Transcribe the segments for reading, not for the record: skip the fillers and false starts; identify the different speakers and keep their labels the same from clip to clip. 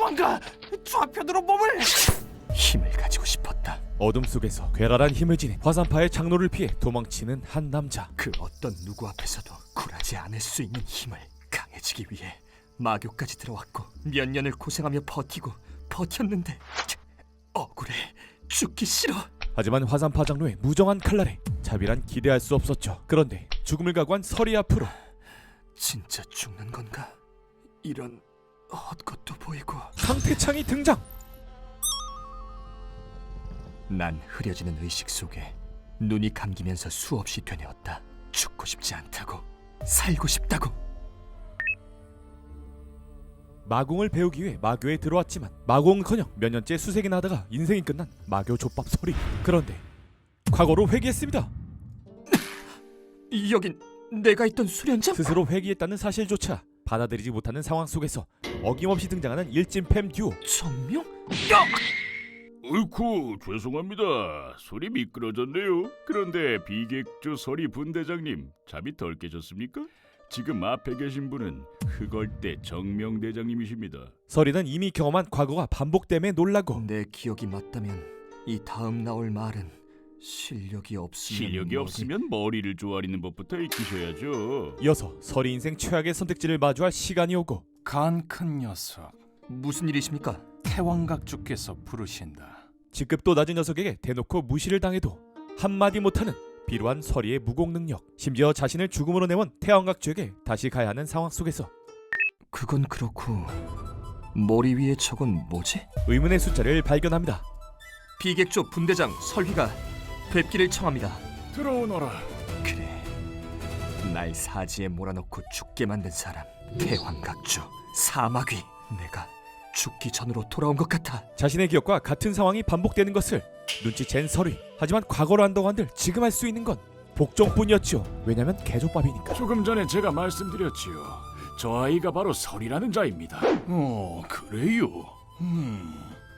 Speaker 1: 도망가! 좌편으로 몸을! 힘을 가지고 싶었다.
Speaker 2: 어둠 속에서 괴랄한 힘을 지닌 화산파의 장로를 피해 도망치는 한 남자.
Speaker 1: 그 어떤 누구 앞에서도 굴하지 않을 수 있는 힘을 강해지기 위해 마교까지 들어왔고 몇 년을 고생하며 버텼는데 억울해. 죽기 싫어.
Speaker 2: 하지만 화산파 장로의 무정한 칼날에 자비란 기대할 수 없었죠. 그런데 죽음을 각오한 설이 앞으로
Speaker 1: 진짜 죽는 건가? 이런 헛것도 보이고.
Speaker 2: 상태창이 등장.
Speaker 1: 난 흐려지는 의식 속에 눈이 감기면서 수없이 되뇌었다. 죽고 싶지 않다고, 살고 싶다고.
Speaker 2: 마공을 배우기 위해 마교에 들어왔지만 마공은커녕 몇 년째 수색이나 하다가 인생이 끝난 마교 족밥 설이. 그런데 과거로 회귀했습니다.
Speaker 1: 여긴 내가 있던 수련장?
Speaker 2: 스스로 회귀했다는 사실조차 받아들이지 못하는 상황 속에서 어김없이 등장하는 일진팸 듀오.
Speaker 1: 전명?
Speaker 3: 어이쿠, 죄송합니다. 소리 미끄러졌네요. 그런데 비객주 서리 분대장님, 잠이 덜 깨셨습니까? 지금 앞에 계신 분은 흑얼대 정명대장님이십니다.
Speaker 2: 설이는 이미 경험한 과거가 반복됨에 놀라고
Speaker 1: 내 기억이 맞다면 이 다음 나올 말은 실력이
Speaker 3: 없으면 머리를 조아리는 법부터 익히셔야죠.
Speaker 2: 이어서 설이 인생 최악의 선택지를 마주할 시간이 오고.
Speaker 4: 간 큰 녀석,
Speaker 1: 무슨 일이십니까?
Speaker 4: 태왕각주께서 부르신다.
Speaker 2: 직급도 낮은 녀석에게 대놓고 무시를 당해도 한마디 못하는 비루한 설이의 무공 능력, 심지어 자신을 죽음으로 내몬 태왕각주에게 다시 가야 하는 상황 속에서
Speaker 1: 그건 그렇고 머리 위에 저건 뭐지?
Speaker 2: 의문의 숫자를 발견합니다.
Speaker 1: 비객조 분대장 설휘가 뵙기를 청합니다.
Speaker 4: 들어오너라.
Speaker 1: 그래, 날 사지에 몰아넣고 죽게 만든 사람, 태왕각주 사마귀. 내가 죽기 전으로 돌아온 것 같아.
Speaker 2: 자신의 기억과 같은 상황이 반복되는 것을 눈치챈 설이. 하지만 과거로 한다고 한들 지금 할 수 있는 건 복종뿐이었죠. 왜냐면 개족밥이니까.
Speaker 4: 조금 전에 제가 말씀드렸지요. 저 아이가 바로 설이라는 자입니다. 그래요?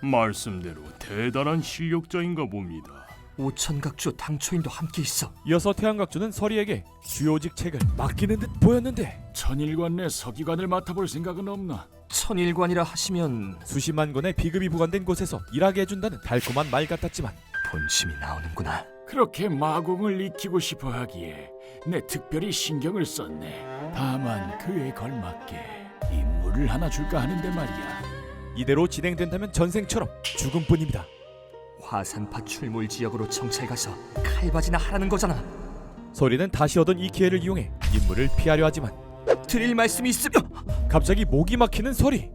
Speaker 4: 말씀대로 대단한 실력자인가 봅니다.
Speaker 1: 오천각주 당초인도 함께 있어.
Speaker 2: 이어서 태왕각주는 설이에게 주요직 책을 맡기는 듯 보였는데
Speaker 4: 천일관 내 서기관을 맡아볼 생각은 없나?
Speaker 1: 천일관이라 하시면
Speaker 2: 수십만 권의 비급이 부과된 곳에서 일하게 해준다는 달콤한 말 같았지만
Speaker 1: 본심이 나오는구나.
Speaker 4: 그렇게 마공을 익히고 싶어 하기에 내 특별히 신경을 썼네. 다만 그에 걸맞게 임무를 하나 줄까 하는데 말이야.
Speaker 2: 이대로 진행된다면 전생처럼 죽음뿐입니다.
Speaker 1: 화산파 출몰 지역으로 정찰 가서 칼바지나 하라는 거잖아.
Speaker 2: 설이는 다시 얻은 이 기회를 이용해 임무를 피하려 하지만
Speaker 1: 드릴 말씀이 있으면.
Speaker 2: 갑자기 목이 막히는 설이.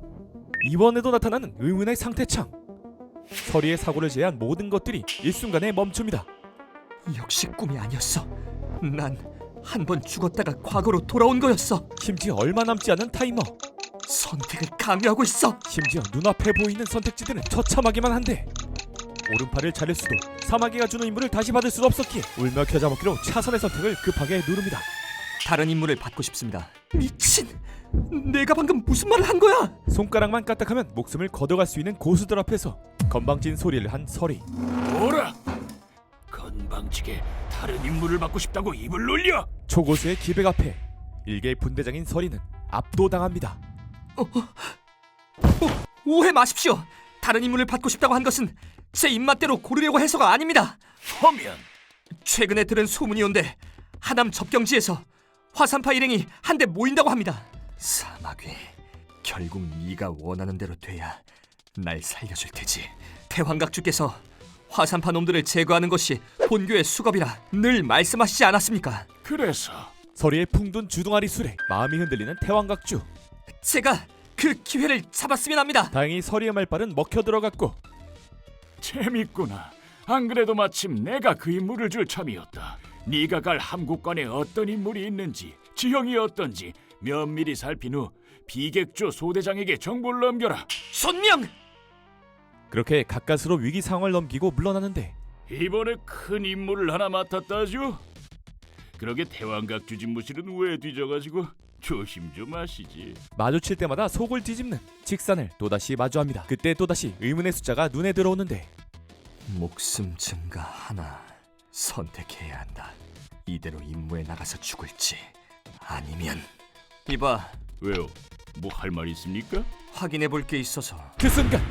Speaker 2: 이번에도 나타나는 의문의 상태창. 설이의 사고를 제외한 모든 것들이 일순간에 멈춥니다.
Speaker 1: 역시 꿈이 아니었어. 난 한 번 죽었다가 과거로 돌아온 거였어.
Speaker 2: 심지어 얼마 남지 않은 타이머.
Speaker 1: 선택을 강요하고 있어.
Speaker 2: 심지어 눈앞에 보이는 선택지들은 처참하기만 한데 오른팔을 자를 수도 사마귀가 주는 임무를 다시 받을 수도 없었기에 울며 겨자 먹기로 차선의 선택을 급하게 누릅니다.
Speaker 1: 다른 임무를 받고 싶습니다. 미친! 내가 방금 무슨 말을 한 거야?
Speaker 2: 손가락만 까딱하면 목숨을 걷어갈 수 있는 고수들 앞에서 건방진 소리를 한 설이.
Speaker 4: 뭐라? 건방지게 다른 임무를 받고 싶다고 입을 놀려?
Speaker 2: 초고수의 기백 앞에 일개의 분대장인 설이는 압도당합니다.
Speaker 1: 오해 마십시오. 다른 임무를 받고 싶다고 한 것은 제 입맛대로 고르려고 해서가 아닙니다.
Speaker 4: 하면
Speaker 1: 최근에 들은 소문이 온데 하남 접경지에서 화산파 일행이 한데 모인다고 합니다. 사마귀, 결국 네가 원하는 대로 돼야 날 살려줄 테지. 태왕각주께서 화산파 놈들을 제거하는 것이 본교의 수겁이라 늘 말씀하시지 않았습니까?
Speaker 4: 그래서
Speaker 2: 설이의 풍둔 주둥아리 술에 마음이 흔들리는 태왕각주.
Speaker 1: 제가 그 기회를 잡았으면 합니다.
Speaker 2: 다행히 설이의 말발은 먹혀 들어갔고
Speaker 4: 재밌구나. 안 그래도 마침 내가 그 임무를 줄 참이었다. 네가 갈 함국관에 어떤 인물이 있는지, 지형이 어떤지 면밀히 살핀 후 비객조 소대장에게 정보를 넘겨라.
Speaker 1: 손명!
Speaker 2: 그렇게 가까스로 위기 상황을 넘기고 물러나는데
Speaker 3: 이번에 큰 임무를 하나 맡았다죠? 그러게 태왕각주 집무실은 왜 뒤져가지고 조심 좀 하시지.
Speaker 2: 마주칠 때마다 속을 뒤집는 직산을 또다시 마주합니다. 그때 또다시 의문의 숫자가 눈에 들어오는데
Speaker 1: 목숨 증가 하나 선택해야 한다. 이대로 임무에 나가서 죽을지 아니면. 이봐,
Speaker 3: 왜요? 뭐 할 말 있습니까?
Speaker 1: 확인해 볼 게 있어서.
Speaker 2: 그 순간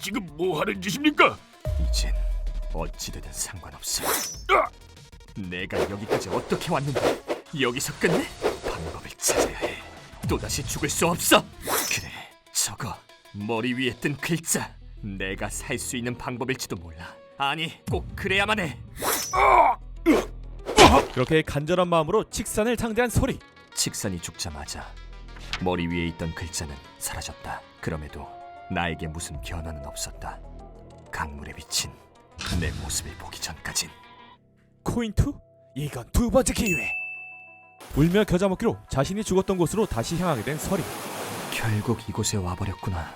Speaker 3: 지금 뭐 하는 짓입니까?
Speaker 1: 이젠 어찌되든 상관없어.
Speaker 3: 아!
Speaker 1: 내가 여기까지 어떻게 왔는데 여기서 끝내? 방법을 찾아야 해. 또다시 죽을 수 없어. 그래, 저거 머리 위에 뜬 글자. 내가 살 수 있는 방법일지도 몰라. 아니, 꼭 그래야만 해.
Speaker 2: 그렇게 간절한 마음으로 칙산을 상대한 서리.
Speaker 1: 칙산이 죽자마자 머리 위에 있던 글자는 사라졌다. 그럼에도 나에게 무슨 변화는 없었다. 강물에 비친 내 모습을 보기 전까진.
Speaker 2: 코인2? 이건 두 번째 기회. 울며 겨자 먹기로 자신이 죽었던 곳으로 다시 향하게 된 서리.
Speaker 1: 결국 이곳에 와버렸구나.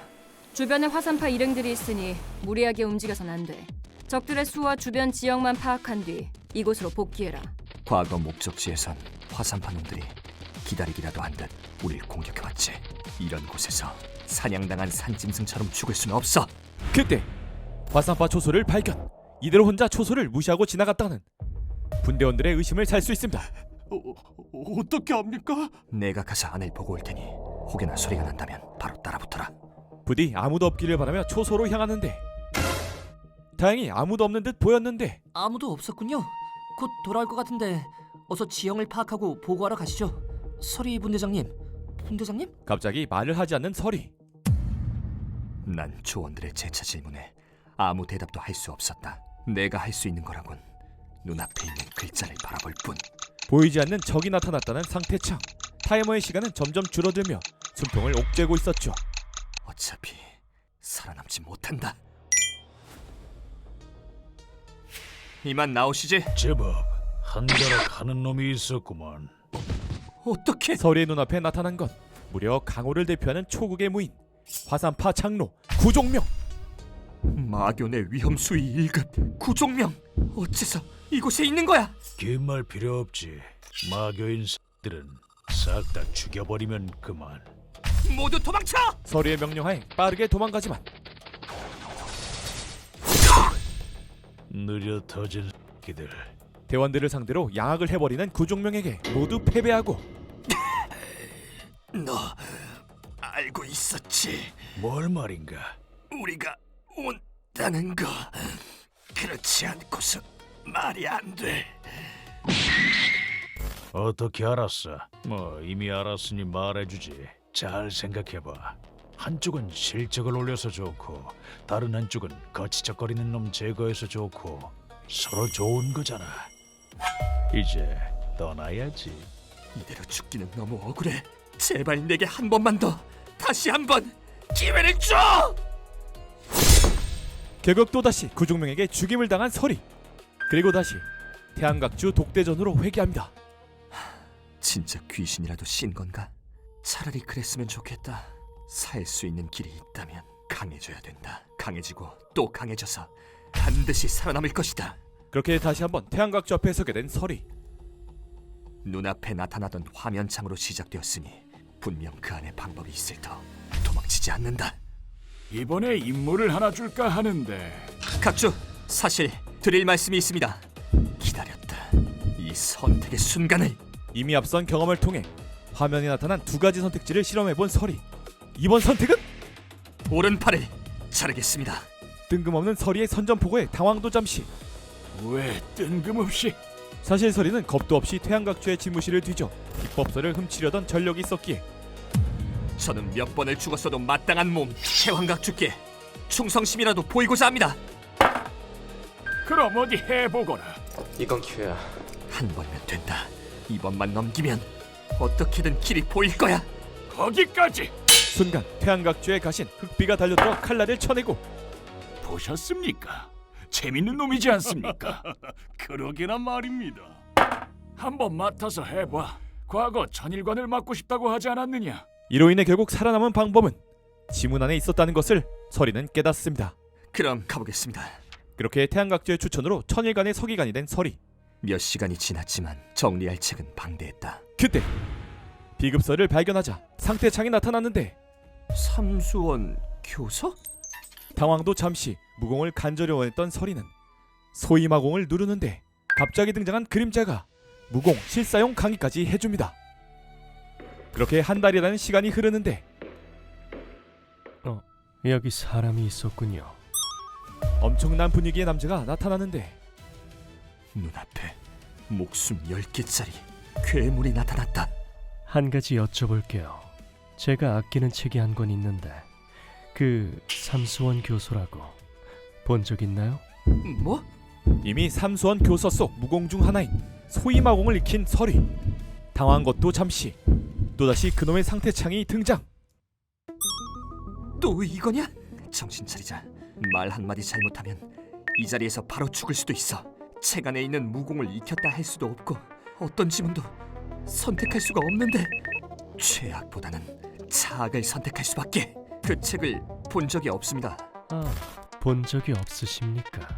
Speaker 5: 주변에 화산파 일행들이 있으니 무리하게 움직여선 안 돼. 적들의 수와 주변 지역만 파악한 뒤 이곳으로 복귀해라.
Speaker 1: 과거 목적지에선 화산파 놈들이 기다리기라도 한 듯 우릴 공격해왔지. 이런 곳에서 사냥당한 산짐승처럼 죽을 수는 없어.
Speaker 2: 그때 화산파 초소를 발견. 이대로 혼자 초소를 무시하고 지나갔다는 분대원들의 의심을 살 수 있습니다.
Speaker 1: 어떻게 합니까? 내가 가서 안을 보고 올 테니 혹여나 소리가 난다면 바로 따라붙어라.
Speaker 2: 부디 아무도 없기를 바라며 초소로 향하는데 다행히 아무도 없는 듯 보였는데
Speaker 6: 아무도 없었군요. 곧 돌아올 것 같은데 어서 지형을 파악하고 보고하러 가시죠. 서리 분대장님. 분대장님?
Speaker 2: 갑자기 말을 하지 않는 서리.
Speaker 1: 난 조원들의 재차 질문에 아무 대답도 할 수 없었다. 내가 할 수 있는 거라곤 눈앞에 있는 글자를 바라볼 뿐.
Speaker 2: 보이지 않는 적이 나타났다는 상태창. 타이머의 시간은 점점 줄어들며 숨통을 옥죄고 있었죠.
Speaker 1: 어차피 살아남지 못한다. 이만 나오시지.
Speaker 7: 제법 한가락 하는 놈이 있었구만.
Speaker 1: 어떻게?
Speaker 2: 서리의 눈앞에 나타난 건 무려 강호를 대표하는 초국의 무인 화산파 장로 구종명.
Speaker 1: 마교내 위험수위 1급 구종명. 어째서 이곳에 있는 거야?
Speaker 7: 긴 말 필요 없지. 마교인 들은 싹 다 죽여버리면 그만.
Speaker 1: 모두 도망쳐!
Speaker 2: 서리의 명령하에 빠르게 도망가지만
Speaker 7: 느려 터진 새끼들.
Speaker 2: 대원들을 상대로 양악을 해버리는 구종명에게 모두 패배하고
Speaker 1: 너 알고 있었지?
Speaker 7: 뭘 말인가?
Speaker 1: 우리가 온다는 거. 그렇지 않고서 말이 안 돼.
Speaker 7: 어떻게 알았어? 뭐 이미 알았으니 말해주지. 잘 생각해봐. 한쪽은 실적을 올려서 좋고 다른 한쪽은 거치적거리는 놈 제거해서 좋고 서로 좋은 거잖아. 이제 떠나야지.
Speaker 1: 이대로 죽기는 너무 억울해. 제발 내게 한 번만 더, 다시 한 번 기회를 줘!
Speaker 2: 결국 또다시 구종명에게 죽임을 당한 서리. 그리고 다시 태양각주 독대전으로 회귀합니다.
Speaker 1: 진짜 귀신이라도 신 건가? 차라리 그랬으면 좋겠다. 살 수 있는 길이 있다면 강해져야 된다. 강해지고 또 강해져서 반드시 살아남을 것이다.
Speaker 2: 그렇게 다시 한번 태양각주 앞에 서게 된 서리.
Speaker 1: 눈앞에 나타나던 화면창으로 시작되었으니 분명 그 안에 방법이 있을 터. 도망치지 않는다.
Speaker 4: 이번에 임무를 하나 줄까 하는데
Speaker 1: 각주, 사실 드릴 말씀이 있습니다. 기다렸다. 이 선택의 순간을.
Speaker 2: 이미 앞선 경험을 통해 화면에 나타난 두 가지 선택지를 실험해본 서리. 이번 선택은
Speaker 1: 오른팔을 자르겠습니다.
Speaker 2: 뜬금없는 서리의 선전포고에 당황도 잠시.
Speaker 4: 왜 뜬금없이
Speaker 2: 사실 서리는 겁도 없이 태양각주의 집무실을 뒤져 비법서를 훔치려던 전력이 있었기에
Speaker 1: 저는 몇 번을 죽었어도 마땅한 몸 태왕각주께 충성심이라도 보이고자 합니다.
Speaker 4: 그럼 어디 해보거라.
Speaker 8: 이건 기회야.
Speaker 1: 한 번면 된다. 이번만 넘기면 어떻게든 길이 보일 거야.
Speaker 4: 거기까지.
Speaker 2: 순간 태양각주에 가신 흑비가 달려들어 칼날을 쳐내고
Speaker 4: 보셨습니까? 재밌는 놈이지 않습니까?
Speaker 3: 그러게나 말입니다.
Speaker 4: 한번 맡아서 해봐. 과거 천일관을 맡고 싶다고 하지 않았느냐?
Speaker 2: 이로 인해 결국 살아남은 방법은 지문 안에 있었다는 것을 서리는 깨닫습니다.
Speaker 1: 그럼 가보겠습니다.
Speaker 2: 그렇게 태양각주의 추천으로 천일간의 서기관이 된 서리.
Speaker 1: 몇 시간이 지났지만 정리할 책은 방대했다.
Speaker 2: 그때 비급서를 발견하자 상태창이 나타났는데
Speaker 1: 삼수원 교서?
Speaker 2: 당황도 잠시 무공을 간절히 원했던 서리는 소이마공을 누르는데 갑자기 등장한 그림자가 무공 실사용 강의까지 해줍니다. 그렇게 한 달이라는 시간이 흐르는데
Speaker 8: 여기 사람이 있었군요.
Speaker 2: 엄청난 분위기의 남자가 나타나는데
Speaker 1: 눈앞에 목숨 10개짜리 괴물이 나타났다.
Speaker 8: 한 가지 여쭤볼게요. 제가 아끼는 책이 한 권 있는데 그 삼수원 교소라고 본 적 있나요?
Speaker 1: 뭐?
Speaker 2: 이미 삼수원 교서 속 무공 중 하나인 소이마공을 익힌 설이 당황한 것도 잠시 또다시 그놈의 상태창이 등장.
Speaker 1: 또 이거냐? 정신 차리자. 말 한마디 잘못하면 이 자리에서 바로 죽을 수도 있어. 책 안에 있는 무공을 익혔다 할 수도 없고 어떤 지문도 선택할 수가 없는데 최악보다는 차악을 선택할 수밖에. 그 책을 본 적이 없습니다.
Speaker 8: 본 적이 없으십니까?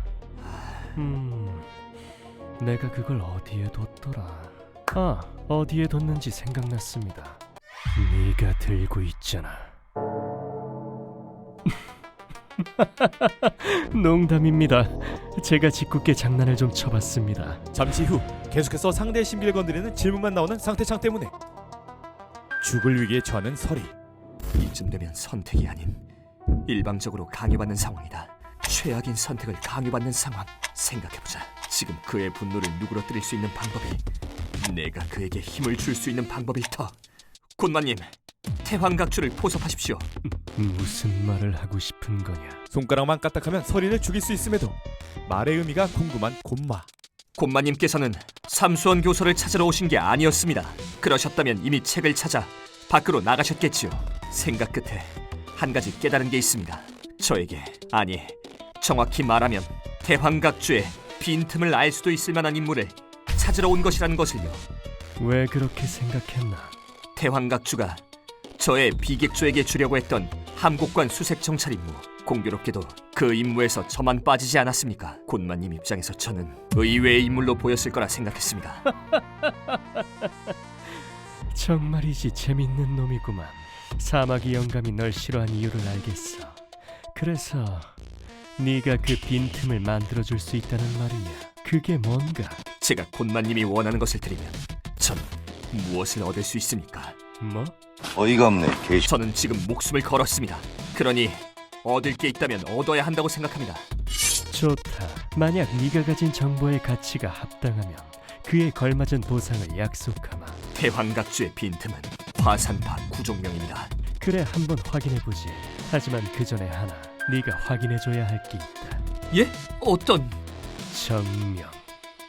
Speaker 8: 내가 그걸 어디에 뒀더라. 어디에 뒀는지 생각났습니다. 네가 들고 있잖아. 농담입니다. 제가 짓궂게 장난을 좀 쳐봤습니다.
Speaker 2: 잠시 후 계속해서 상대의 신비를 건드리는 질문만 나오는 상태창 때문에 죽을 위기에 처하는 설이.
Speaker 1: 이쯤 되면 선택이 아닌 일방적으로 강요받는 상황이다. 최악인 선택을 강요받는 상황. 생각해보자. 지금 그의 분노를 누그러뜨릴 수 있는 방법이, 내가 그에게 힘을 줄 수 있는 방법일 터. 곤마님, 태환각주를 포섭하십시오.
Speaker 8: 무슨 말을 하고 싶은 거냐?
Speaker 2: 손가락만 까딱하면 설이를 죽일 수 있음에도 말의 의미가 궁금한 곤마.
Speaker 1: 곤마님께서는 삼수원 교서를 찾으러 오신 게 아니었습니다. 그러셨다면 이미 책을 찾아 밖으로 나가셨겠지요. 생각 끝에 한 가지 깨달은 게 있습니다. 저에게, 아니 정확히 말하면 태환각주의 빈틈을 알 수도 있을 만한 인물을 찾으러 온 것이라는 것을요.
Speaker 8: 왜 그렇게 생각했나?
Speaker 1: 태환각주가 저의 비객조에게 주려고 했던 함곡관 수색 정찰 임무, 공교롭게도 그 임무에서 저만 빠지지 않았습니까? 곤마님 입장에서 저는 의외의 인물로 보였을 거라 생각했습니다.
Speaker 8: 정말이지 재밌는 놈이구만. 사마귀 영감이 널 싫어한 이유를 알겠어. 그래서 네가 그 빈틈을 만들어줄 수 있다는 말이냐? 그게 뭔가?
Speaker 1: 제가 곤마님이 원하는 것을 드리면 전 무엇을 얻을 수 있습니까?
Speaker 8: 뭐?
Speaker 9: 어이가 없네.
Speaker 1: 저는 지금 목숨을 걸었습니다. 그러니 얻을 게 있다면 얻어야 한다고 생각합니다.
Speaker 8: 좋다. 만약 네가 가진 정보의 가치가 합당하면 그에 걸맞은 보상을 약속하마.
Speaker 1: 태환각주의 빈틈은 화산파 구종명입니다.
Speaker 8: 그래, 한번 확인해보지. 하지만 그 전에 하나, 네가 확인해줘야 할 게 있다.
Speaker 1: 예? 어떤?
Speaker 8: 정명.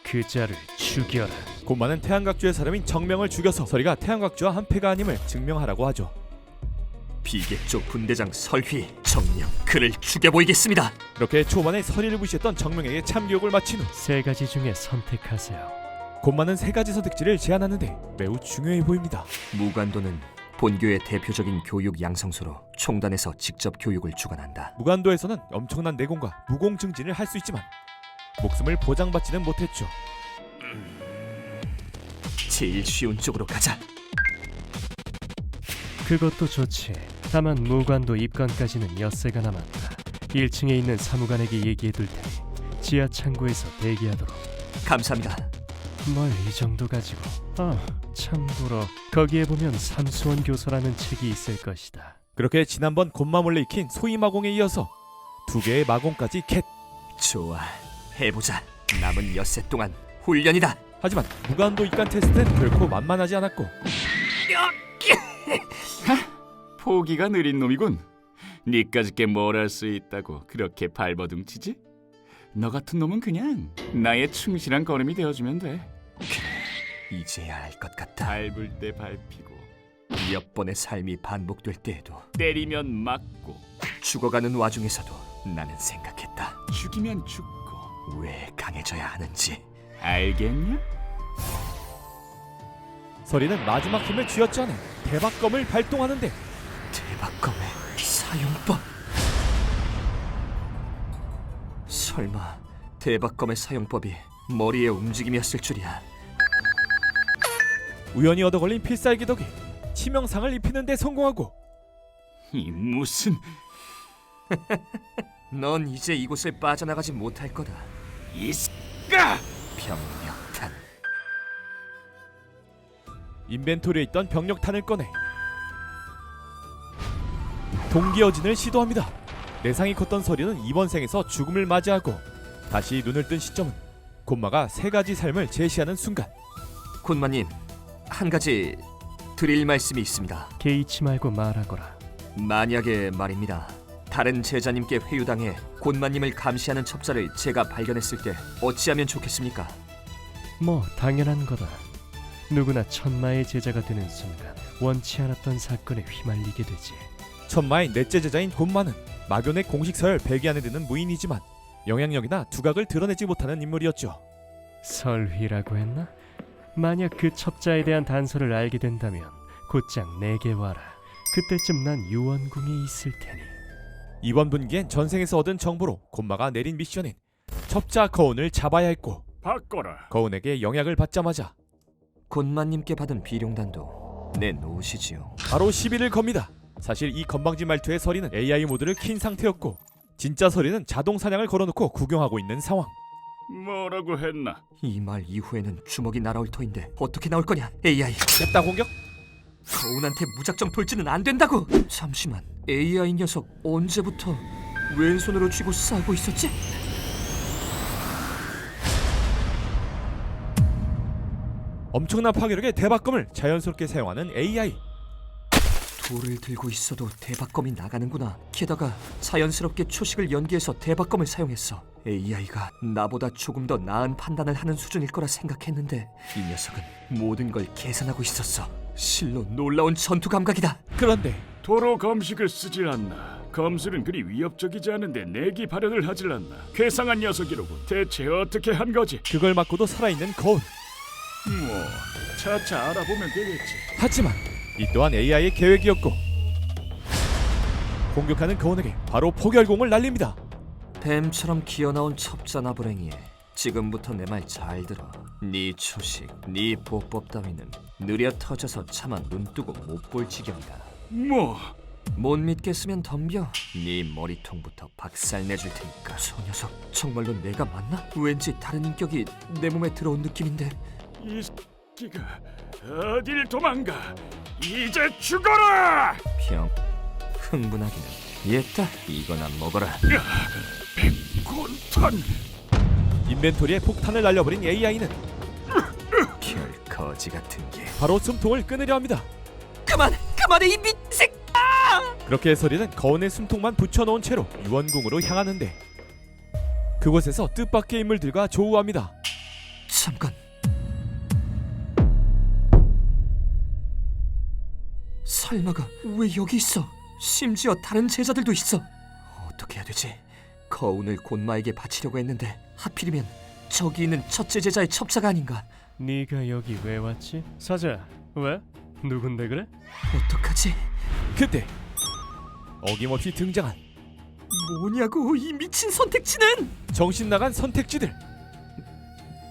Speaker 8: 그 자를 죽여라.
Speaker 2: 곤마는 태양각주의 사람인 정명을 죽여서 설이가 태양각주와 한패가 아님을 증명하라고 하죠.
Speaker 1: 비객조 분대장 설휘, 정령, 그를 죽여보이겠습니다.
Speaker 2: 이렇게 초반에 설이를 무시했던 정명에게 참교육을 마친 후
Speaker 8: 세 가지 중에 선택하세요.
Speaker 2: 곤마는 세 가지 선택지를 제안하는데 매우 중요해 보입니다.
Speaker 1: 무간도는 본교의 대표적인 교육 양성소로 총단에서 직접 교육을 주관한다.
Speaker 2: 무간도에서는 엄청난 내공과 무공 증진을 할 수 있지만 목숨을 보장받지는 못했죠.
Speaker 1: 제일 쉬운 쪽으로 가자.
Speaker 8: 그것도 좋지. 다만 무관도 입관까지는 엿새가 남았다. 1층에 있는 사무관에게 얘기해둘 테니 지하 창고에서 대기하도록.
Speaker 1: 감사합니다.
Speaker 8: 뭘 이 정도 가지고. 참고로 거기에 보면 삼수원 교서라는 책이 있을 것이다.
Speaker 2: 그렇게 지난번 곤마 몰래 익힌 소이마공에 이어서 두 개의 마공까지 겟.
Speaker 1: 좋아, 해보자. 남은 엿새 동안 훈련이다.
Speaker 2: 하지만 무간도 입관 테스트는 결코 만만하지 않았고
Speaker 4: 포기가 느린 놈이군. 니까짓 게 뭘 할 수 있다고 그렇게 발버둥치지? 너 같은 놈은 그냥 나의 충실한 걸음이 되어주면 돼.
Speaker 1: 이제야 알 것 같다.
Speaker 4: 밟을 때 밟히고
Speaker 1: 몇 번의 삶이 반복될 때에도,
Speaker 4: 때리면 맞고
Speaker 1: 죽어가는 와중에서도 나는 생각했다.
Speaker 4: 죽이면 죽고
Speaker 1: 왜 강해져야 하는지.
Speaker 4: 알겠냐?
Speaker 2: 설이는 마지막 힘을 쥐어짜내 대박검을 발동하는데
Speaker 1: 대박검의 사용법. 설마 대박검의 사용법이 머리의 움직임이었을 줄이야.
Speaker 2: 우연히 얻어 걸린 필살기 덕에 치명상을 입히는 데 성공하고
Speaker 4: 이 무슨...
Speaker 1: 넌 이제 이곳을 빠져나가지 못할 거다.
Speaker 4: 이 X가!
Speaker 1: 병력탄.
Speaker 2: 인벤토리에 있던 병력탄을 꺼내 동기어진을 시도합니다. 내상이 컸던 서리는 이번 생에서 죽음을 맞이하고 다시 눈을 뜬 시점은 곤마가 3가지 삶을 제시하는 순간.
Speaker 1: 곤마님, 한 가지 드릴 말씀이 있습니다.
Speaker 8: 개의치 말고 말하거라.
Speaker 1: 만약에 말입니다. 다른 제자님께 회유당해 곤마님을 감시하는 첩자를 제가 발견했을 때 어찌하면 좋겠습니까?
Speaker 8: 뭐 당연한 거다. 누구나 천마의 제자가 되는 순간 원치 않았던 사건에 휘말리게 되지.
Speaker 2: 천마의 넷째 제자인 곤마는 마교의 공식 서열 100위 안에 드는 무인이지만 영향력이나 두각을 드러내지 못하는 인물이었죠.
Speaker 8: 설휘라고 했나? 만약 그 첩자에 대한 단서를 알게 된다면 곧장 내게 와라. 그때쯤 난 유원궁에 있을 테니.
Speaker 2: 이번 분기엔 전생에서 얻은 정보로 곤마가 내린 미션인 첩자 거운을 잡아야 했고,
Speaker 4: 바꿔라.
Speaker 2: 거운에게 영향을 받자마자
Speaker 1: 곤마님께 받은 비룡단도 내놓으시지요.
Speaker 2: 바로 시비를 겁니다. 사실 이 건방진 말투의 서리는 AI 모드를 킨 상태였고 진짜 서리는 자동 사냥을 걸어놓고 구경하고 있는 상황.
Speaker 4: 뭐라고 했나?
Speaker 1: 이 말 이후에는 주먹이 날아올 터인데 어떻게 나올 거냐? AI,
Speaker 2: 냅다 공격?
Speaker 1: 거운한테 무작정 돌지는 안 된다고. 잠시만, AI 녀석 언제부터 왼손으로 쥐고 싸우고 있었지?
Speaker 2: 엄청난 파괴력의 대박검을 자연스럽게 사용하는 AI.
Speaker 1: 돌을 들고 있어도 대박검이 나가는구나. 게다가 자연스럽게 초식을 연기해서 대박검을 사용했어. AI가 나보다 조금 더 나은 판단을 하는 수준일 거라 생각했는데 이 녀석은 모든 걸 계산하고 있었어. 실로 놀라운 전투 감각이다.
Speaker 2: 그런데
Speaker 4: 도로 검식을 쓰질 않나. 검술은 그리 위협적이지 않은데 내기 발현을 하질 않나. 괴상한 녀석이로군. 대체 어떻게 한 거지?
Speaker 2: 그걸 맞고도 살아있는 거운.
Speaker 4: 뭐 차차 알아보면 되겠지.
Speaker 2: 하지만 이 또한 AI의 계획이었고 공격하는 거운에게 바로 포결공을 날립니다.
Speaker 1: 뱀처럼 기어나온 첩자나 불행이에 지금부터 내 말 잘 들어. 네 초식, 네 보법 따위는 느려 터져서 차마 눈뜨고 못 볼 지경이다.
Speaker 4: 뭐?
Speaker 1: 못 믿겠으면 덤벼. 네 머리통부터 박살 내줄 테니까. 저 녀석 정말로 내가 맞나? 왠지 다른 인격이 내 몸에 들어온 느낌인데.
Speaker 4: 이 새끼가 어딜 도망가? 이제 죽어라!
Speaker 1: 병 흥분하기는 얘다. 이거나 먹어라.
Speaker 4: 백곤탄!
Speaker 2: 인벤토리에 폭탄을 날려버린 AI는
Speaker 1: 별 거지 같은 게.
Speaker 2: 바로 숨통을 끊으려 합니다.
Speaker 1: 그만해 이 미색.
Speaker 2: 그렇게 서리는 거운의 숨통만 붙여놓은 채로 유원궁으로 향하는데 그곳에서 뜻밖의 인물들과 조우합니다.
Speaker 1: 잠깐. 설마가 왜 여기 있어? 심지어 다른 제자들도 있어. 어떻게 해야 되지? 거운을 곤마에게 바치려고 했는데 하필이면 저기 있는 첫째 제자의 첩자가 아닌가?
Speaker 8: 네가 여기 왜 왔지? 사자, 왜? 누군데 그래?
Speaker 1: 어떡하지?
Speaker 2: 그때 어김없이 등장한
Speaker 1: 뭐냐고 이 미친 선택지는?
Speaker 2: 정신 나간 선택지들.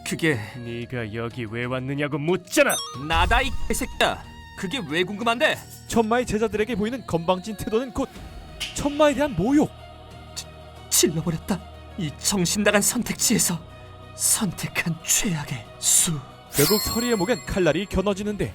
Speaker 1: 그게
Speaker 8: 네가 여기 왜 왔느냐고 묻잖아.
Speaker 1: 나다 이 새끼야. 그게 왜 궁금한데?
Speaker 2: 천마의 제자들에게 보이는 건방진 태도는 곧 천마에 대한 모욕.
Speaker 1: 질러버렸다. 이 정신 나간 선택지에서 선택한 최악의 수.
Speaker 2: 결국 서리의 목엔 칼날이 겨눠지는데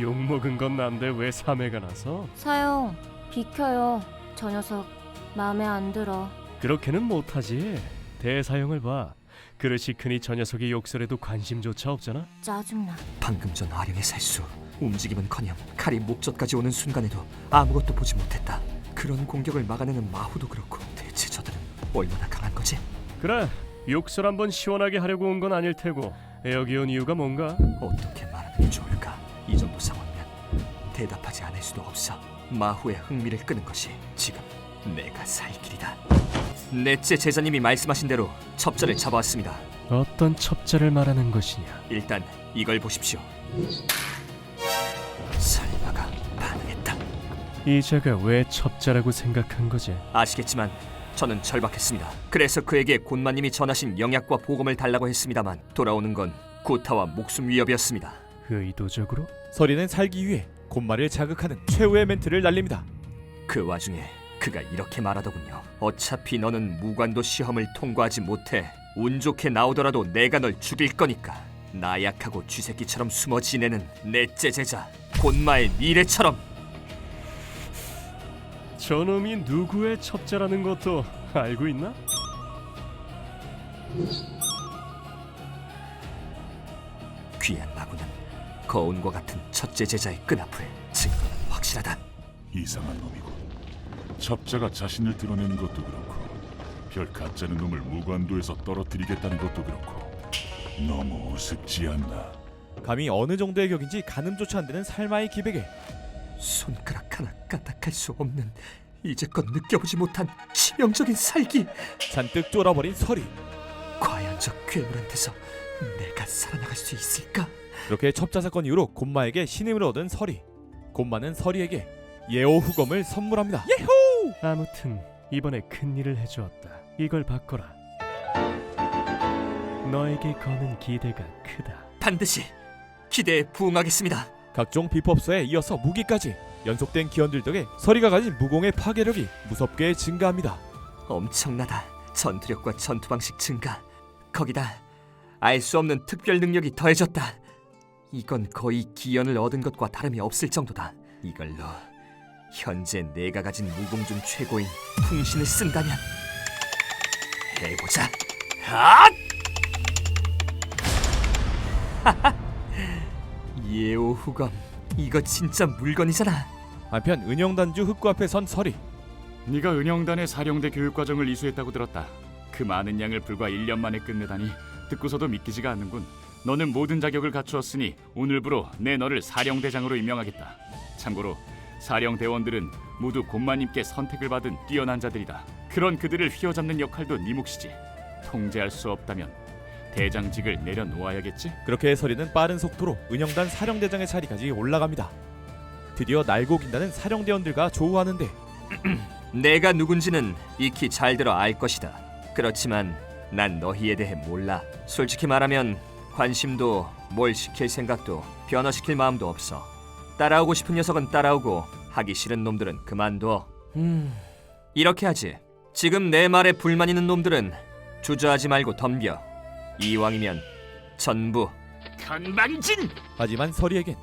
Speaker 8: 욕 먹은 건 난데 왜 사매가 나서?
Speaker 5: 사형, 비켜요. 저 녀석 마음에 안 들어.
Speaker 8: 그렇게는 못하지. 대사형을 봐. 그릇이 크니 저 녀석의 욕설에도 관심조차 없잖아.
Speaker 5: 짜증나.
Speaker 1: 방금 전 아령의 살수. 움직임은커녕 칼이 목젖까지 오는 순간에도 아무것도 보지 못했다. 그런 공격을 막아내는 마후도 그렇고 대체 저들은 얼마나 강한 거지?
Speaker 8: 그래, 욕설 한번 시원하게 하려고 온 건 아닐 테고 여기 온 이유가 뭔가?
Speaker 1: 어떻게 말하는 게 좋을까? 이 정도 상황이면 대답하지 않을 수도 없어. 마후의 흥미를 끄는 것이 지금 내가 살 길이다. 넷째 제자님이 말씀하신 대로 첩자를 잡아왔습니다.
Speaker 8: 어떤 첩자를 말하는 것이냐?
Speaker 1: 일단 이걸 보십시오. 설마가 반응했다.
Speaker 8: 이자가 왜 첩자라고 생각한 거지?
Speaker 1: 아시겠지만 저는 절박했습니다. 그래서 그에게 곤마님이 전하신 영약과 보검을 달라고 했습니다만 돌아오는 건 구타와 목숨 위협이었습니다.
Speaker 8: 의도적으로?
Speaker 2: 서리는 살기 위해 곤마를 자극하는 최후의 멘트를 날립니다.
Speaker 1: 그 와중에 그가 이렇게 말하더군요. 어차피 너는 무관도 시험을 통과하지 못해. 운 좋게 나오더라도 내가 널 죽일 거니까 나약하고 쥐새끼처럼 숨어 지내는 넷째 제자 곤마의 미래처럼.
Speaker 8: 저놈이 누구의 첩자라는 것도 알고 있나?
Speaker 1: 귀한 마구는 거운과 같은 첫째 제자의 끈앞을 증거는 확실하다.
Speaker 3: 이상한 놈이고 첩자가 자신을 드러내는 것도 그렇고 별 가짜는 놈을 무관도에서 떨어뜨리겠다는 것도 그렇고 너무 우습지 않나?
Speaker 2: 감히 어느 정도의 격인지 가늠조차 안 되는 살마의 기백에
Speaker 1: 손가락 하나 까딱할 수 없는 이제껏 느껴보지 못한 치명적인 살기.
Speaker 2: 잔뜩 쫄아버린 서리.
Speaker 1: 과연 저 괴물한테서 내가 살아나갈 수 있을까?
Speaker 2: 그렇게 첩자 사건 이후로 곤마에게 신임을 얻은 서리. 곤마는 서리에게 예오 후검을 선물합니다. 예호!
Speaker 8: 아무튼 이번에 큰 일을 해주었다. 이걸 바꿔라. 너에게 거는 기대가 크다.
Speaker 1: 반드시 기대에 부응하겠습니다.
Speaker 2: 각종 비법서에 이어서 무기까지 연속된 기원들 덕에 서리가 가진 무공의 파괴력이 무섭게 증가합니다.
Speaker 1: 엄청나다. 전투력과 전투 방식 증가. 거기다 알 수 없는 특별 능력이 더해졌다. 이건 거의 기연을 얻은 것과 다름이 없을 정도다. 이걸로 현재 내가 가진 무공 중 최고인 풍신을 쓴다면 해보자. 핫! 예오 후검, 이거 진짜 물건이잖아.
Speaker 2: 한편 은영단주 흑구 앞에 선 서리.
Speaker 4: 네가 은영단의 사령대 교육과정을 이수했다고 들었다. 그 많은 양을 불과 1년 만에 끝내다니 듣고서도 믿기지가 않는군. 너는 모든 자격을 갖추었으니 오늘부로 내 너를 사령대장으로 임명하겠다. 참고로 사령대원들은 모두 곤마님께 선택을 받은 뛰어난 자들이다. 그런 그들을 휘어잡는 역할도 네 몫이지. 통제할 수 없다면 대장직을 내려놓아야겠지?
Speaker 2: 그렇게 서리는 빠른 속도로 은영단 사령대장의 자리까지 올라갑니다. 드디어 날고 긴다는 사령대원들과 조우하는데
Speaker 1: 내가 누군지는 익히 잘들어 알 것이다. 그렇지만 난 너희에 대해 몰라. 솔직히 말하면 관심도 뭘 시킬 생각도 변화시킬 마음도 없어. 따라오고 싶은 녀석은 따라오고 하기 싫은 놈들은 그만둬. 이렇게 하지. 지금 내 말에 불만 있는 놈들은 주저하지 말고 덤벼. 이왕이면 전부
Speaker 4: 건방진!
Speaker 2: 하지만 서리에겐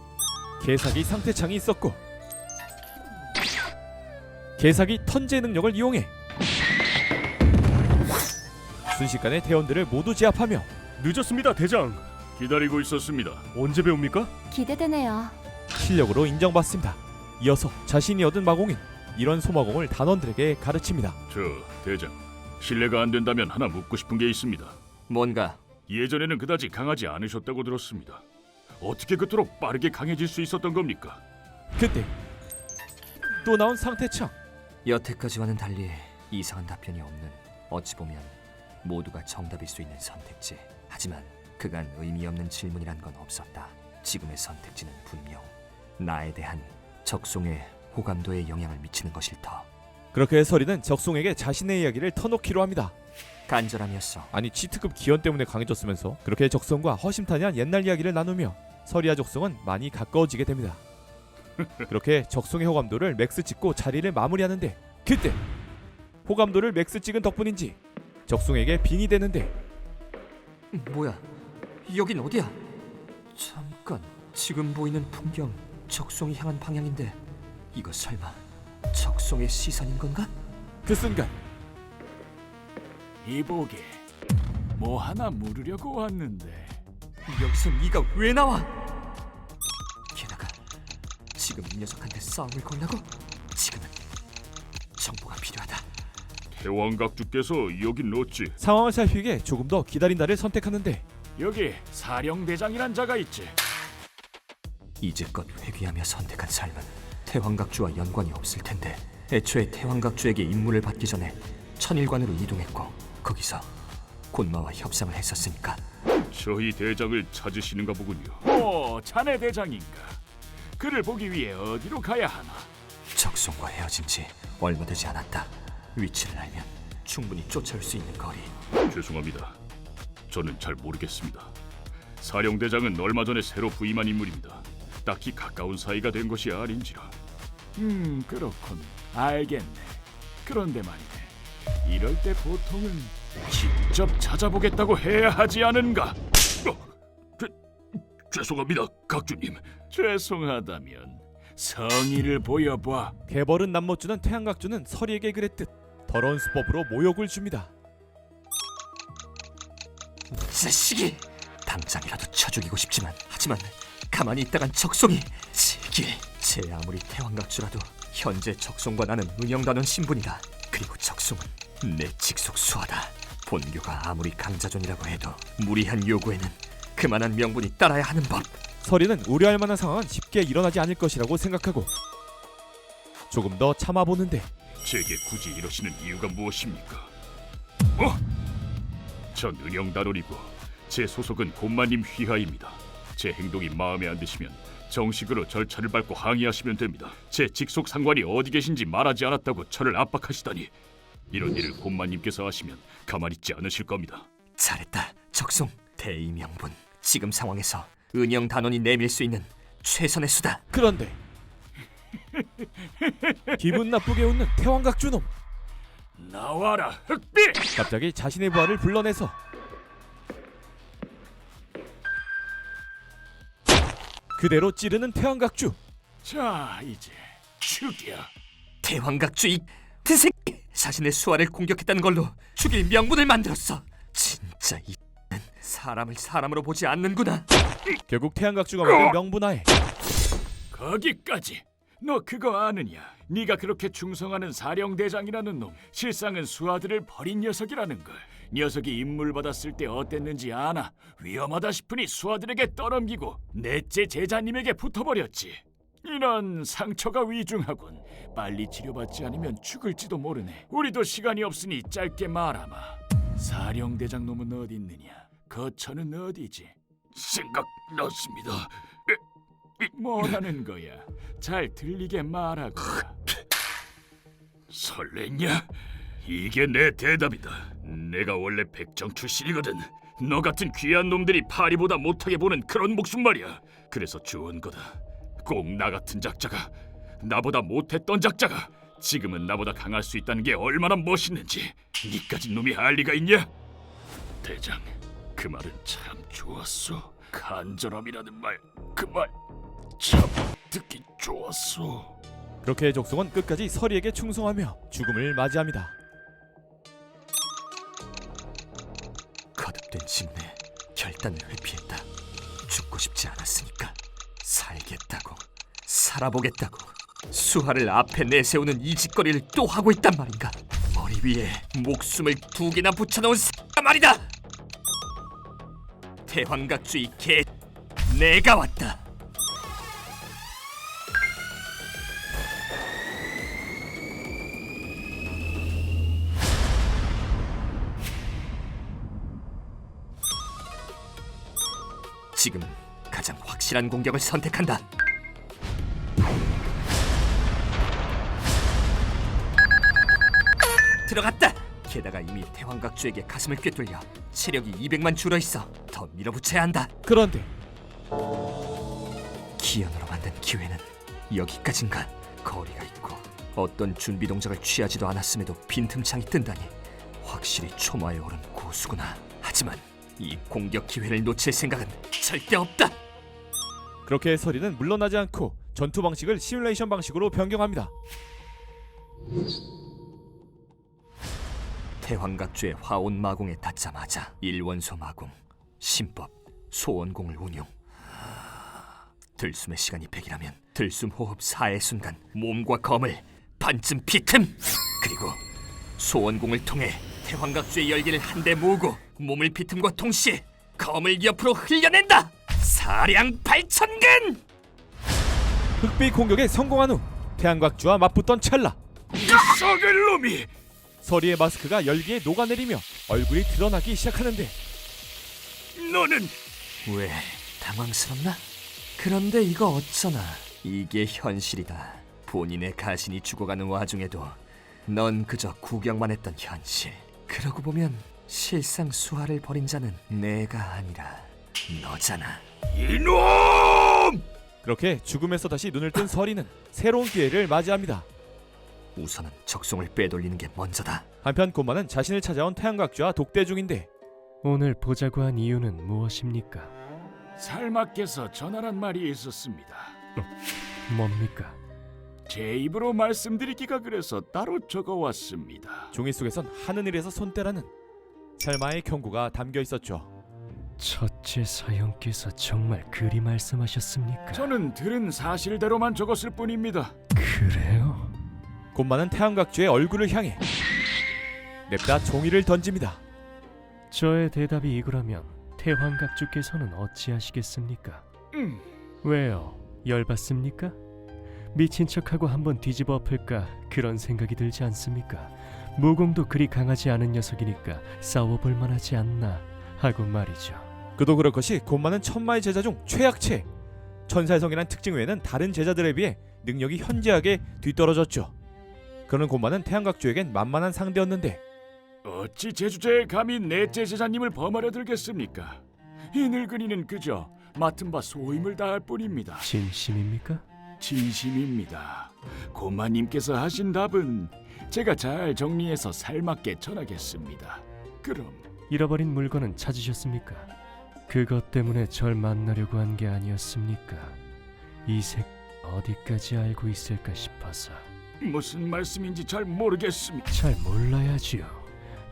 Speaker 2: 개사기 상태창이 있었고 개사기 턴제 능력을 이용해 순식간에 대원들을 모두 제압하며
Speaker 8: 늦었습니다, 대장.
Speaker 3: 기다리고 있었습니다.
Speaker 8: 언제 배웁니까?
Speaker 5: 기대되네요.
Speaker 2: 실력으로 인정받습니다. 이어서 자신이 얻은 마공인 이런 소마공을 단원들에게 가르칩니다.
Speaker 3: 저 대장, 실례가 안 된다면 하나 묻고 싶은 게 있습니다.
Speaker 1: 뭔가.
Speaker 3: 예전에는 그다지 강하지 않으셨다고 들었습니다. 어떻게 그토록 빠르게 강해질 수 있었던 겁니까?
Speaker 2: 그때 또 나온 상태창.
Speaker 1: 여태까지와는 달리 이상한 답변이 없는, 어찌 보면 모두가 정답일 수 있는 선택지. 하지만 그간 의미 없는 질문이란 건 없었다. 지금의 선택지는 분명 나에 대한 적송의 호감도에 영향을 미치는 것일 터.
Speaker 2: 그렇게 서리는 적송에게 자신의 이야기를 터놓기로 합니다.
Speaker 1: 간절함이었어.
Speaker 2: 아니 치트급 기원 때문에 강해졌으면서. 그렇게 적송과 허심탄회한 옛날 이야기를 나누며 서리와 적송은 많이 가까워지게 됩니다. 그렇게 적송의 호감도를 맥스 찍고 자리를 마무리하는데 그때 호감도를 맥스 찍은 덕분인지 적송에게 빙이 되는데
Speaker 1: 뭐야? 여긴 어디야? 잠깐, 지금 보이는 풍경 적송이 향한 방향인데 이거 설마 적송의 시선인 건가?
Speaker 2: 그 순간
Speaker 4: 이보게, 뭐 하나 물으려고 왔는데.
Speaker 1: 여기서 네가 왜 나와? 게다가 지금 이 녀석한테 싸움을 걸라고? 지금은 정보가 필요하다.
Speaker 3: 대왕각주께서 여긴 어찌?
Speaker 2: 상황을 살피기에 조금 더 기다린다를 선택하는데
Speaker 4: 여기 사령대장이란 자가 있지.
Speaker 1: 이제껏 회귀하며 선택한 삶은 태왕각주와 연관이 없을 텐데 애초에 태왕각주에게 임무를 받기 전에 천일관으로 이동했고 거기서 곤마와 협상을 했었으니까.
Speaker 3: 저희 대장을 찾으시는가 보군요.
Speaker 4: 오, 자네 대장인가? 그를 보기 위해 어디로 가야 하나?
Speaker 1: 적송과 헤어진 지 얼마 되지 않았다. 위치를 알면 충분히 쫓아올 수 있는 거리.
Speaker 3: 죄송합니다. 저는 잘 모르겠습니다. 사령대장은 얼마 전에 새로 부임한 인물입니다. 딱히 가까운 사이가 된 것이 아닌지라.
Speaker 4: 그렇군. 알겠네. 그런데 말이네. 이럴 때 보통은 직접 찾아보겠다고 해야 하지 않은가?
Speaker 3: 죄송합니다, 각주님.
Speaker 4: 죄송하다면 성의를 보여봐.
Speaker 2: 개벌은 남 못 주는 태양각주는 서리에게 그랬듯 더러운 수법으로 모욕을 줍니다.
Speaker 1: 자식이! 당장이라도 쳐 죽이고 싶지만 하지만 가만히 있다간 적송이 질길. 제 아무리 태왕각주라도 현재 적송과 나는 은영단원 신분이다. 그리고 적송은 내 직속 수하다. 본교가 아무리 강자존이라고 해도 무리한 요구에는 그만한 명분이 따라야 하는 법.
Speaker 2: 서리는 우려할 만한 상황은 쉽게 일어나지 않을 것이라고 생각하고 조금 더 참아보는데
Speaker 3: 제게 굳이 이러시는 이유가 무엇입니까? 전 은영단원이고 제 소속은 곰마님 휘하입니다. 제 행동이 마음에 안 드시면 정식으로 절차를 밟고 항의하시면 됩니다. 제 직속 상관이 어디 계신지 말하지 않았다고 저를 압박하시다니, 이런 일을 곰마님께서 하시면 가만히 있지 않으실 겁니다.
Speaker 1: 잘했다. 적송. 대의명분. 지금 상황에서 은영 단원이 내밀 수 있는 최선의 수다.
Speaker 2: 그런데 기분 나쁘게 웃는 태왕각주놈
Speaker 4: 나와라, 흑비!
Speaker 2: 갑자기 자신의 부하를 불러내서 그대로 찌르는 태왕각주.
Speaker 4: 자, 이제 죽여.
Speaker 1: 대왕각주 이 드새끼! 자신의 수하를 공격했다는 걸로 죽일 명분을 만들었어. 진짜 이 사람을 사람으로 보지 않는구나.
Speaker 2: 결국 태양각주가 만든 명분하에
Speaker 4: 거기까지. 너 그거 아느냐? 네가 그렇게 충성하는 사령대장이라는 놈, 실상은 수하들을 버린 녀석이라는 걸. 녀석이 임무를 받았을 때 어땠는지 아나? 위험하다 싶으니 수하들에게 떠넘기고 넷째 제자님에게 붙어버렸지. 이런 상처가 위중하군. 빨리 치료받지 않으면 죽을지도 모르네. 우리도 시간이 없으니 짧게 말하마. 사령대장 놈은 어디 있느냐? 거처는 어디지?
Speaker 3: 생각났습니다.
Speaker 4: 뭐라는 거야? 잘 들리게 말하고.
Speaker 3: 설렜냐? 이게 내 대답이다. 내가 원래 백정 출신이거든. 너 같은 귀한 놈들이 파리보다 못하게 보는 그런 목숨 말이야. 그래서 주운 거다. 꼭 나 같은 작자가, 나보다 못했던 작자가 지금은 나보다 강할 수 있다는 게 얼마나 멋있는지 니까진 놈이 알 리가 있냐? 대장, 그 말은 참 좋았어. 간절함이라는 말, 그 말 참 듣기 좋았어.
Speaker 2: 그렇게 적송은 끝까지 서리에게 충성하며 죽음을 맞이합니다.
Speaker 1: 거듭된 집내 결단을 회피했다. 죽고 싶지 않았으니까 살겠다고, 살아보겠다고 수하를 앞에 내세우는 이 짓거리를 또 하고 있단 말인가. 머리 위에 목숨을 2개나 붙여놓은 새끼가 말이다. 대황각주의 개, 내가 왔다. 지금은 가장 확실한 공격을 선택한다. 들어갔다. 게다가 이미 대황각주에게 가슴을 꿰뚫려 체력이 200만 줄어있어. 더 밀어붙여야 한다.
Speaker 2: 그런데
Speaker 1: 기연으로 만든 기회는 여기까지인가. 거리가 있고 어떤 준비 동작을 취하지도 않았음에도 빈틈창이 뜬다니 확실히 초마에 오른 고수구나. 하지만 이 공격 기회를 놓칠 생각은 절대 없다.
Speaker 2: 그렇게 서리는 물러나지 않고 전투 방식을 시뮬레이션 방식으로 변경합니다.
Speaker 1: 대황각주의 화온 마공에 닿자마자 일원소 마공, 신법, 소원공을 운용. 들숨의 시간이 100이라면 들숨 호흡 4의 순간 몸과 검을 반쯤 비틈. 그리고 소원공을 통해 대황각주의 열기를 한데 모으고 몸을 비틈과 동시에 검을 옆으로 흘려낸다. 사량 8천근!
Speaker 2: 흑비 공격에 성공한 후 태양각주와 맞붙던 찰나
Speaker 3: 이 썩을 놈이!
Speaker 2: 서리의 마스크가 열기에 녹아내리며 얼굴이 드러나기 시작하는데
Speaker 3: 너는
Speaker 1: 왜 당황스럽나? 그런데 이거 어쩌나. 이게 현실이다. 본인의 가신이 죽어가는 와중에도 넌 그저 구경만 했던 현실. 그러고 보면 실상 수하를 벌인 자는 내가 아니라 너잖아.
Speaker 3: 이놈!
Speaker 2: 그렇게 죽음에서 다시 눈을 뜬 서리는 새로운 기회를 맞이합니다.
Speaker 1: 우선은 적송을 빼돌리는 게 먼저다.
Speaker 2: 한편 곰마는 자신을 찾아온 태양각주와 독대 중인데
Speaker 8: 오늘 보자고 한 이유는 무엇입니까?
Speaker 4: 살마께서 전하란 말이 있었습니다.
Speaker 8: 뭡니까?
Speaker 4: 제 입으로 말씀드리기가 그래서 따로 적어왔습니다.
Speaker 2: 종이 속에선 하느님에서 손떼라는 설마의 경고가 담겨 있었죠.
Speaker 8: 첫째 사형께서 정말 그리 말씀하셨습니까?
Speaker 4: 저는 들은 사실대로만 적었을 뿐입니다.
Speaker 8: 그래요?
Speaker 2: 곰마는 태양각주의 얼굴을 향해 냅다 종이를 던집니다.
Speaker 8: 저의 대답이 이거라면 태환각주께서는 어찌하시겠습니까? 왜요? 열받습니까? 미친 척하고 한번 뒤집어 엎을까 그런 생각이 들지 않습니까? 무공도 그리 강하지 않은 녀석이니까 싸워볼 만하지 않나 하고 말이죠.
Speaker 2: 그도 그럴 것이 곰마는 천마의 제자 중 최약체. 천살성이란 특징 외에는 다른 제자들에 비해 능력이 현저하게 뒤떨어졌죠. 그런 곰마는 태양각주에겐 만만한 상대였는데
Speaker 4: 어찌 제주제에 감히 넷째 제자님을 범하려 들겠습니까? 이 늙은이는 그저 맡은 바 소임을 다할 뿐입니다.
Speaker 8: 진심입니까?
Speaker 4: 진심입니다. 고마님께서 하신 답은 제가 잘 정리해서 살맞게 전하겠습니다. 그럼
Speaker 8: 잃어버린 물건은 찾으셨습니까? 그것 때문에 절 만나려고 한 게 아니었습니까? 이색 어디까지 알고 있을까 싶어서.
Speaker 4: 무슨 말씀인지 잘 모르겠습니다.
Speaker 8: 잘 몰라야지요.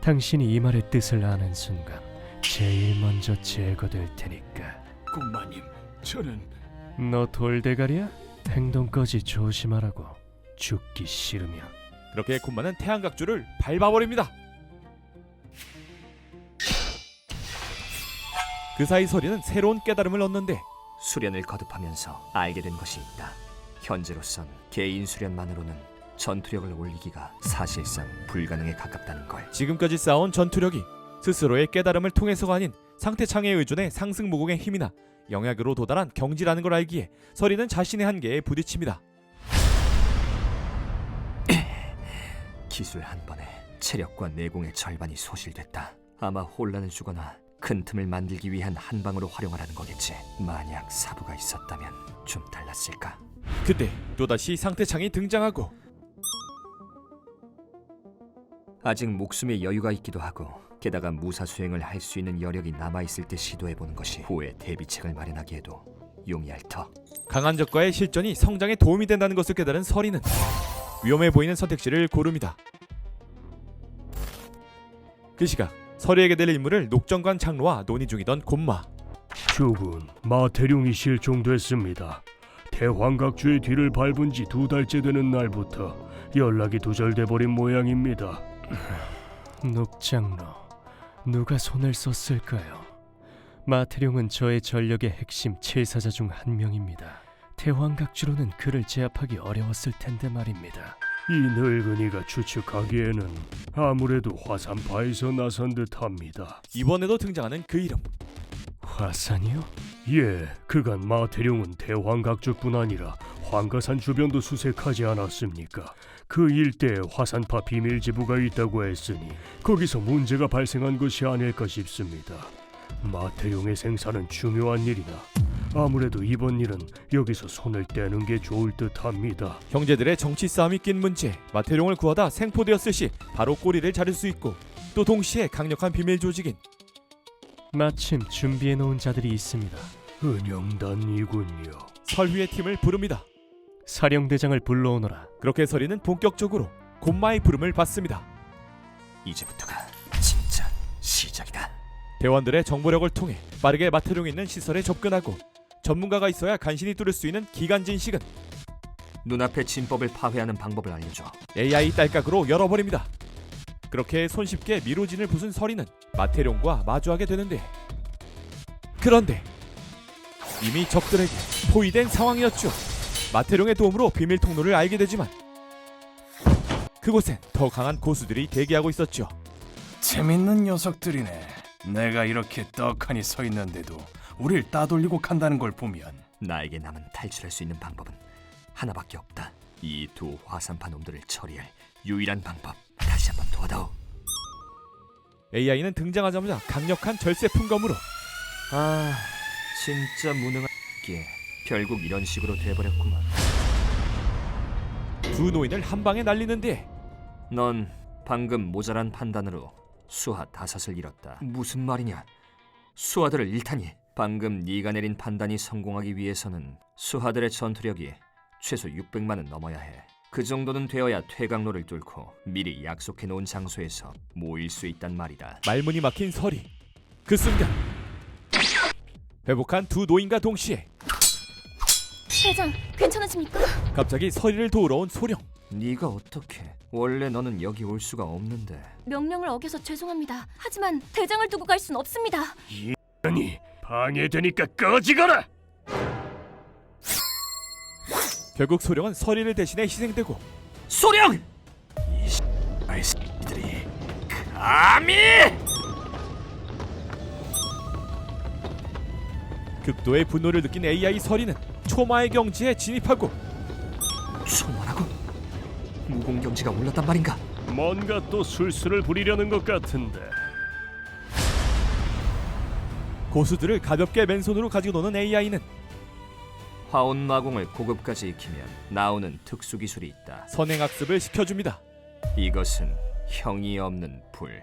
Speaker 8: 당신이 이 말의 뜻을 아는 순간 제일 먼저 제거될 테니까.
Speaker 4: 고마님, 저는
Speaker 8: 너 돌대가리야? 행동까지 조심하라고. 죽기 싫으면.
Speaker 2: 그렇게 곰마는 태양각주를 밟아버립니다. 그 사이 서리는 새로운 깨달음을 얻는데
Speaker 1: 수련을 거듭하면서 알게 된 것이 있다. 현재로선 개인 수련만으로는 전투력을 올리기가 사실상 불가능에 가깝다는 걸.
Speaker 2: 지금까지 쌓아온 전투력이 스스로의 깨달음을 통해서가 아닌 상태창에 의존해 상승무공의 힘이나 영약으로 도달한 경지라는 걸 알기에 서리는 자신의 한계에 부딪힙니다.
Speaker 1: 기술 한 번에 체력과 내공의 절반이 소실됐다. 아마 혼란을 주거나 큰 틈을 만들기 위한 한 방으로 활용하라는 거겠지. 만약 사부가 있었다면 좀 달랐을까?
Speaker 2: 그때 또다시 상태창이 등장하고
Speaker 1: 아직 목숨에 여유가 있기도 하고 게다가 무사 수행을 할 수 있는 여력이 남아있을 때 시도해보는 것이 후에 대비책을 마련하기에도 용이할 터.
Speaker 2: 강한 적과의 실전이 성장에 도움이 된다는 것을 깨달은 서리는 위험해 보이는 선택지를 고릅니다. 그 시각 서리에게 될 임무를 녹정관 장로와 논의 중이던 곰마.
Speaker 8: 주군, 마태룡이 실종됐습니다. 태환각주의 뒤를 밟은 지 2달째 되는 날부터 연락이 두절돼 버린 모양입니다. 녹장로, 누가 손을 썼을까요? 마태룡은 저의 전력의 핵심 7사자 중 한 명입니다. 태환각주로는 그를 제압하기 어려웠을 텐데 말입니다. 이 늙은이가 추측하기에는 아무래도 화산파에서 나선 듯합니다.
Speaker 2: 이번에도 등장하는 그 이름.
Speaker 8: 화산이요? 예, 그간 마태룡은 태환각주뿐 아니라 황가산 주변도 수색하지 않았습니까? 그 일대에 화산파 비밀지부가 있다고 했으니 거기서 문제가 발생한 것이 아닐까 싶습니다. 마태룡의 생사는 중요한 일이나 아무래도 이번 일은 여기서 손을 떼는 게 좋을 듯합니다.
Speaker 2: 형제들의 정치 싸움이 낀 문제. 마태룡을 구하다 생포되었을 시 바로 꼬리를 자를 수 있고 또 동시에 강력한 비밀 조직인
Speaker 8: 마침 준비해 놓은 자들이 있습니다. 은영단이군요.
Speaker 2: 설휘의 팀을 부릅니다.
Speaker 8: 사령대장을 불러오너라.
Speaker 2: 그렇게 서리는 본격적으로 곰마의 부름을 받습니다.
Speaker 1: 이제부터가 진짜 시작이다.
Speaker 2: 대원들의 정보력을 통해 빠르게 마태룡이 있는 시설에 접근하고 전문가가 있어야 간신히 뚫을 수 있는 기간진식은
Speaker 1: 눈앞의 진법을 파괴하는 방법을 알려줘.
Speaker 2: AI 딸깍으로 열어버립니다. 그렇게 손쉽게 미로진을 부순 서리는 마태룡과 마주하게 되는데 그런데 이미 적들에게 포위된 상황이었죠. 마태룡의 도움으로 비밀 통로를 알게 되지만 그곳엔 더 강한 고수들이 대기하고 있었죠.
Speaker 9: 재밌는 녀석들이네. 내가 이렇게 떡하니 서 있는데도 우릴 따돌리고 간다는 걸 보면
Speaker 1: 나에게 남은 탈출할 수 있는 방법은 하나밖에 없다. 이 두 화산파 놈들을 처리할 유일한 방법. 다시 한번 도와다오.
Speaker 2: AI는 등장하자마자 강력한 절세 풍검으로
Speaker 1: 아, 진짜 무능한 게 결국 이런 식으로 돼버렸구만.
Speaker 2: 두 노인을 한 방에 날리는데
Speaker 1: 넌 방금 모자란 판단으로 수하 5을 잃었다. 무슨 말이냐? 수하들을 잃다니. 방금 네가 내린 판단이 성공하기 위해서는 수하들의 전투력이 최소 600만은 넘어야 해. 그 정도는 되어야 퇴강로를 뚫고 미리 약속해 놓은 장소에서 모일 수 있단 말이다.
Speaker 2: 말문이 막힌 서리. 그 순간 회복한 두 노인과 동시에
Speaker 5: 대장, 괜찮으십니까?
Speaker 2: 갑자기 서리를 도우러 온 소령.
Speaker 1: 네가 어떻게? 원래 너는 여기 올 수가 없는데.
Speaker 5: 명령을 어겨서 죄송합니다. 하지만 대장을 두고 갈 순 없습니다.
Speaker 8: 아니, 방해되니까 꺼지거라.
Speaker 2: 결국 소령은 서리를 대신해 희생되고
Speaker 1: 소령! 이 X들이 감히!
Speaker 2: 극도의 분노를 느낀 AI 서리는 초마의 경지에 진입하고
Speaker 1: 초마라고? 무공경지가 올랐단 말인가?
Speaker 8: 뭔가 또 술수를 부리려는 것 같은데.
Speaker 2: 고수들을 가볍게 맨손으로 가지고 노는 AI는
Speaker 1: 화온마공을 고급까지 익히면 나오는 특수기술이 있다.
Speaker 2: 선행학습을 시켜줍니다.
Speaker 1: 이것은 형이 없는 불.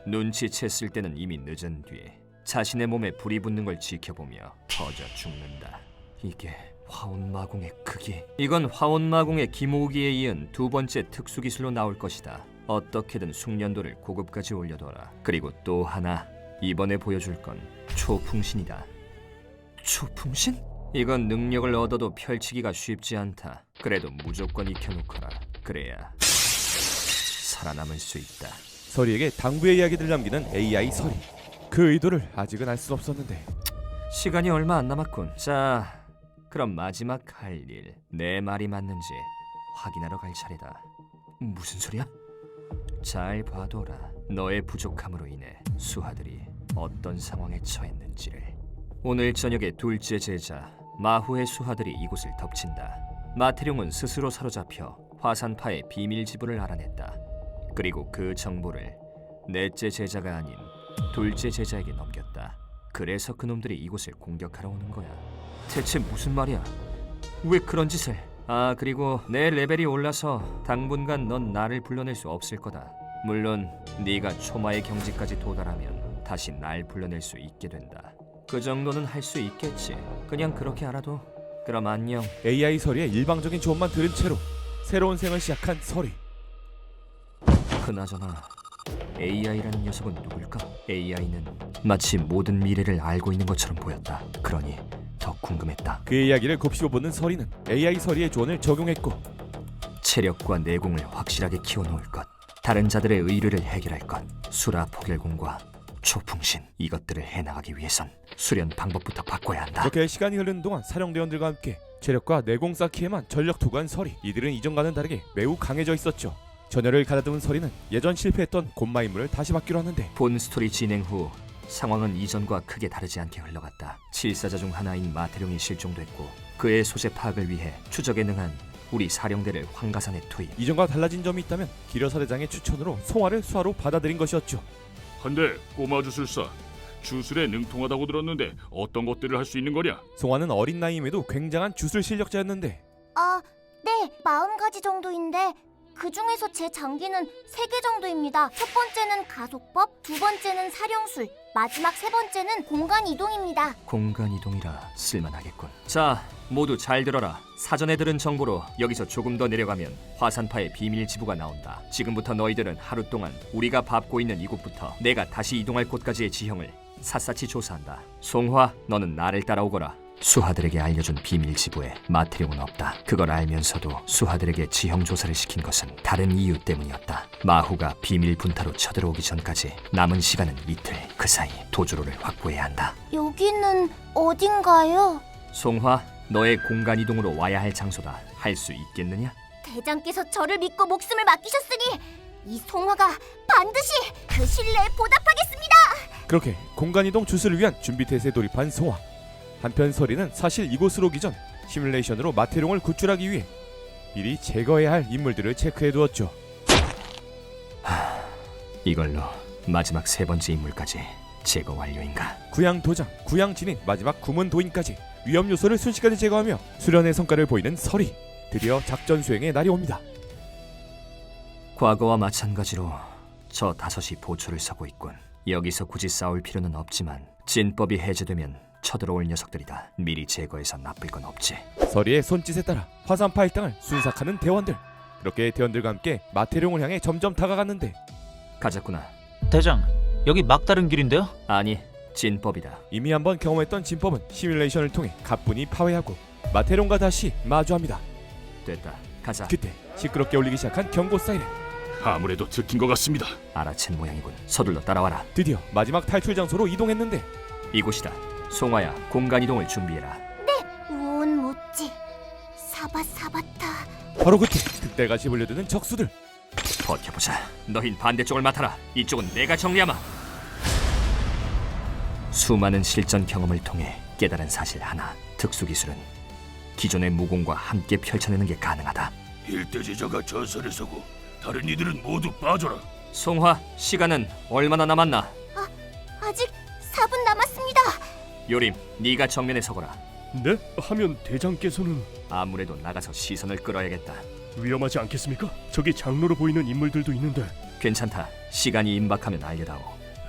Speaker 1: 눈치챘을 때는 이미 늦은 뒤 자신의 몸에 불이 붙는 걸 지켜보며 터져 죽는다. 이게 화온마공의 크기. 이건 화온마공의 기모으기에 이은 두 번째 특수기술로 나올 것이다. 어떻게든 숙련도를 고급까지 올려둬라. 그리고 또 하나, 이번에 보여줄 건 초풍신이다. 초풍신? 이건 능력을 얻어도 펼치기가 쉽지 않다. 그래도 무조건 익혀놓거라. 그래야 살아남을 수 있다.
Speaker 2: 서리에게 당부의 이야기를 남기는 AI 서리. 그 의도를 아직은 알 수 없었는데
Speaker 1: 시간이 얼마 안 남았군. 자, 그럼 마지막 할 일, 내 말이 맞는지 확인하러 갈 차례다. 무슨 소리야? 잘 봐둬라. 너의 부족함으로 인해 수하들이 어떤 상황에 처했는지를. 오늘 저녁에 둘째 제자 마후의 수하들이 이곳을 덮친다. 마태룡은 스스로 사로잡혀 화산파의 비밀 지부를 알아냈다. 그리고 그 정보를 넷째 제자가 아닌 둘째 제자에게 넘겼다. 그래서 그놈들이 이곳을 공격하러 오는 거야. 대체 무슨 말이야? 왜 그런 짓을? 아, 그리고 내 레벨이 올라서 당분간 넌 나를 불러낼 수 없을 거다. 물론 네가 초마의 경지까지 도달하면 다시 날 불러낼 수 있게 된다. 그 정도는 할 수 있겠지. 그냥 그렇게 알아도. 그럼 안녕.
Speaker 2: AI 서리의 일방적인 조언만 들은 채로 새로운 생을 시작한 서리.
Speaker 1: 그나저나 AI라는 녀석은 누굴까? AI는 마치 모든 미래를 알고 있는 것처럼 보였다. 그러니 더 궁금했다.
Speaker 2: 그의 이야기를 곱씹어보는 서리는 AI 서리의 조언을 적용했고
Speaker 1: 체력과 내공을 확실하게 키워놓을 것, 다른 자들의 의뢰를 해결할 것, 수라 포결공과 초풍신, 이것들을 해나가기 위해선 수련 방법부터 바꿔야 한다.
Speaker 2: 그렇게 시간이 흐르는 동안 사령대원들과 함께 체력과 내공 쌓기에만 전력 투구한 서리. 이들은 이전과는 다르게 매우 강해져 있었죠. 전열을 가다듬은 서리는 예전 실패했던 곤마 임무를 다시 받기로 하는데
Speaker 1: 본 스토리 진행 후 상황은 이전과 크게 다르지 않게 흘러갔다. 칠사자 중 하나인 마태룡이 실종됐고 그의 소재 파악을 위해 추적에 능한 우리 사령대를 황가산에 투입.
Speaker 2: 이전과 달라진 점이 있다면 기려사대장의 추천으로 송화를 수하로 받아들인 것이었죠.
Speaker 3: 한데 꼬마 주술사, 주술에 능통하다고 들었는데 어떤 것들을 할 수 있는 거냐?
Speaker 2: 송화는 어린 나이임에도 굉장한 주술 실력자였는데
Speaker 10: 네, 40가지 정도인데 그 중에서 제 장기는 3개 정도입니다. 첫 번째는 가속법, 두 번째는 사령술, 마지막 세 번째는 공간 이동입니다.
Speaker 1: 공간 이동이라 쓸만하겠군. 자, 모두 잘 들어라. 사전에 들은 정보로 여기서 조금 더 내려가면 화산파의 비밀 지부가 나온다. 지금부터 너희들은 하루 동안 우리가 밟고 있는 이곳부터 내가 다시 이동할 곳까지의 지형을 샅샅이 조사한다. 송화, 너는 나를 따라오거라. 수하들에게 알려준 비밀 지부에 마태룡은 없다. 그걸 알면서도 수하들에게 지형 조사를 시킨 것은 다른 이유 때문이었다. 마후가 비밀 분타로 쳐들어오기 전까지 남은 시간은 이틀. 그 사이 도주로를 확보해야 한다.
Speaker 10: 여기는 어딘가요?
Speaker 1: 송화, 너의 공간 이동으로 와야 할 장소다. 할 수 있겠느냐?
Speaker 10: 대장께서 저를 믿고 목숨을 맡기셨으니 이 송화가 반드시 그 신뢰에 보답하겠습니다.
Speaker 2: 그렇게 공간이동 주술을 위한 준비 태세에 돌입한 송화. 한편 서리는 사실 이곳으로 오기 전 시뮬레이션으로 마태룡을 구출하기 위해 미리 제거해야 할 인물들을 체크해두었죠.
Speaker 1: 이걸로 마지막 세 번째 인물까지 제거 완료인가?
Speaker 2: 구양 도장, 구양 진인, 마지막 구문 도인까지 위험 요소를 순식간에 제거하며 수련의 성과를 보이는 서리. 드디어 작전 수행의 날이 옵니다.
Speaker 1: 과거와 마찬가지로 저 다섯이 보초를 서고 있군. 여기서 굳이 싸울 필요는 없지만 진법이 해제되면 쳐들어올 녀석들이다. 미리 제거해서 나쁠 건 없지.
Speaker 2: 서리의 손짓에 따라 화산파 일당을 순삭하는 대원들. 그렇게 대원들과 함께 마테룡을 향해 점점 다가갔는데
Speaker 1: 가졌구나.
Speaker 11: 대장, 여기 막다른 길인데요?
Speaker 1: 아니, 진법이다.
Speaker 2: 이미 한번 경험했던 진법은 시뮬레이션을 통해 가뿐히 파괴하고 마테룡과 다시 마주합니다.
Speaker 1: 됐다. 가자.
Speaker 2: 그때 시끄럽게 울리기 시작한 경고 사이렌.
Speaker 3: 아무래도 들킨 것 같습니다.
Speaker 1: 알아챈 모양이군. 서둘러 따라와라.
Speaker 2: 드디어 마지막 탈출 장소로 이동했는데
Speaker 1: 이곳이다. 송화야, 공간 이동을 준비해라.
Speaker 10: 우온 모찌 사바사바타.
Speaker 2: 바로 그때 득달같이 몰려드는 적수들.
Speaker 1: 버텨보자. 너흰 반대쪽을 맡아라. 이쪽은 내가 정리하마. 수많은 실전 경험을 통해 깨달은 사실 하나. 특수기술은 기존의 무공과 함께 펼쳐내는 게 가능하다.
Speaker 3: 일대지자가 전선에 서고 다른 이들은 모두 빠져라.
Speaker 1: 송화, 시간은 얼마나 남았나?
Speaker 10: 아직 4분 남았습니다.
Speaker 1: 요림, 네가 정면에 서거라.
Speaker 8: 네? 하면 대장께서는
Speaker 1: 아무래도 나가서 시선을 끌어야겠다.
Speaker 8: 위험하지 않겠습니까? 저기 장로로 보이는 인물들도 있는데.
Speaker 1: 괜찮다. 시간이 임박하면 알려다오.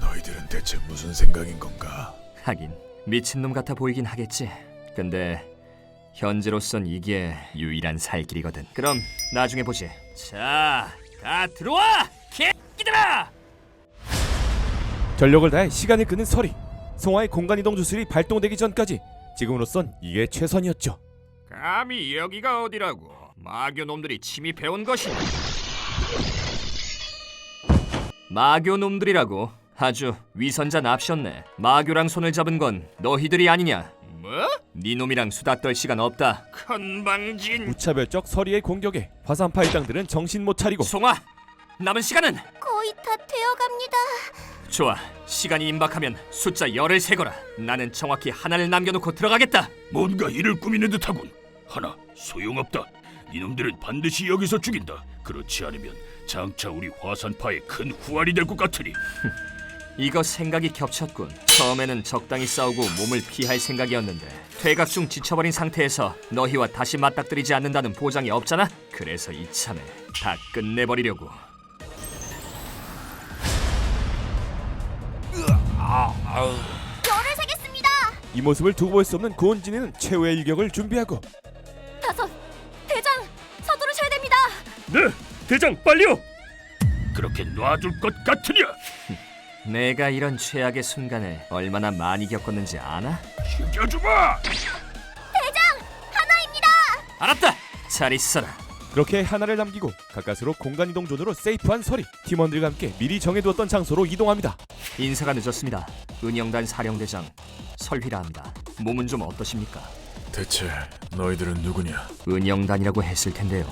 Speaker 7: 너희들은 대체 무슨 생각인 건가?
Speaker 1: 하긴 미친놈 같아 보이긴 하겠지. 근데 현재로선 이게 유일한 살 길이거든. 그럼 나중에 보지. 자, 다 들어와! 개끼들아!
Speaker 2: 전력을 다해 시간을 끄는 서리. 송화의 공간이동 주술이 발동되기 전까지 지금으로선 이게 최선이었죠.
Speaker 1: 감히 여기가 어디라고? 마교놈들이 침입해온 것이냐? 마교놈들이라고? 아주 위선자 납셨네. 마교랑 손을 잡은 건 너희들이 아니냐? 뭐? 네 놈이랑 수다 떨 시간 없다. 건방진.
Speaker 2: 무차별적 서리의 공격에 화산파 일당들은 정신 못 차리고
Speaker 1: 송아, 남은 시간은?
Speaker 10: 거의 다 되어갑니다.
Speaker 1: 좋아, 시간이 임박하면 숫자 10을 세거라. 나는 정확히 하나를 남겨놓고 들어가겠다.
Speaker 3: 뭔가 일을 꾸미는 듯하군. 하나, 소용없다. 이놈들은 반드시 여기서 죽인다. 그렇지 않으면 장차 우리 화산파에 큰 후환이 될 것 같으니.
Speaker 1: 이거 생각이 겹쳤군. 처음에는 적당히 싸우고 몸을 피할 생각이었는데 퇴각 중 지쳐버린 상태에서 너희와 다시 맞닥뜨리지 않는다는 보장이 없잖아. 그래서 이참에 다 끝내버리려고.
Speaker 10: 열을 세겠습니다.
Speaker 2: 이 모습을 두고 볼 수 없는 고은진이는 최후의 일격을 준비하고
Speaker 10: 5. 대장, 서두르셔야 됩니다.
Speaker 8: 네, 대장 빨리요.
Speaker 3: 그렇게 놔둘 것 같으냐?
Speaker 1: 내가 이런 최악의 순간을 얼마나 많이 겪었는지 아나?
Speaker 3: 죽여주마!
Speaker 1: 알았다! 잘 있어라.
Speaker 2: 그렇게 하나를 남기고 가까스로 공간이동 존으로 세이프한 서리. 팀원들과 함께 미리 정해두었던 장소로 이동합니다.
Speaker 1: 인사가 늦었습니다. 은영단 사령대장 설휘라 합니다. 몸은 좀 어떠십니까?
Speaker 7: 대체 너희들은 누구냐?
Speaker 1: 은영단이라고 했을 텐데요.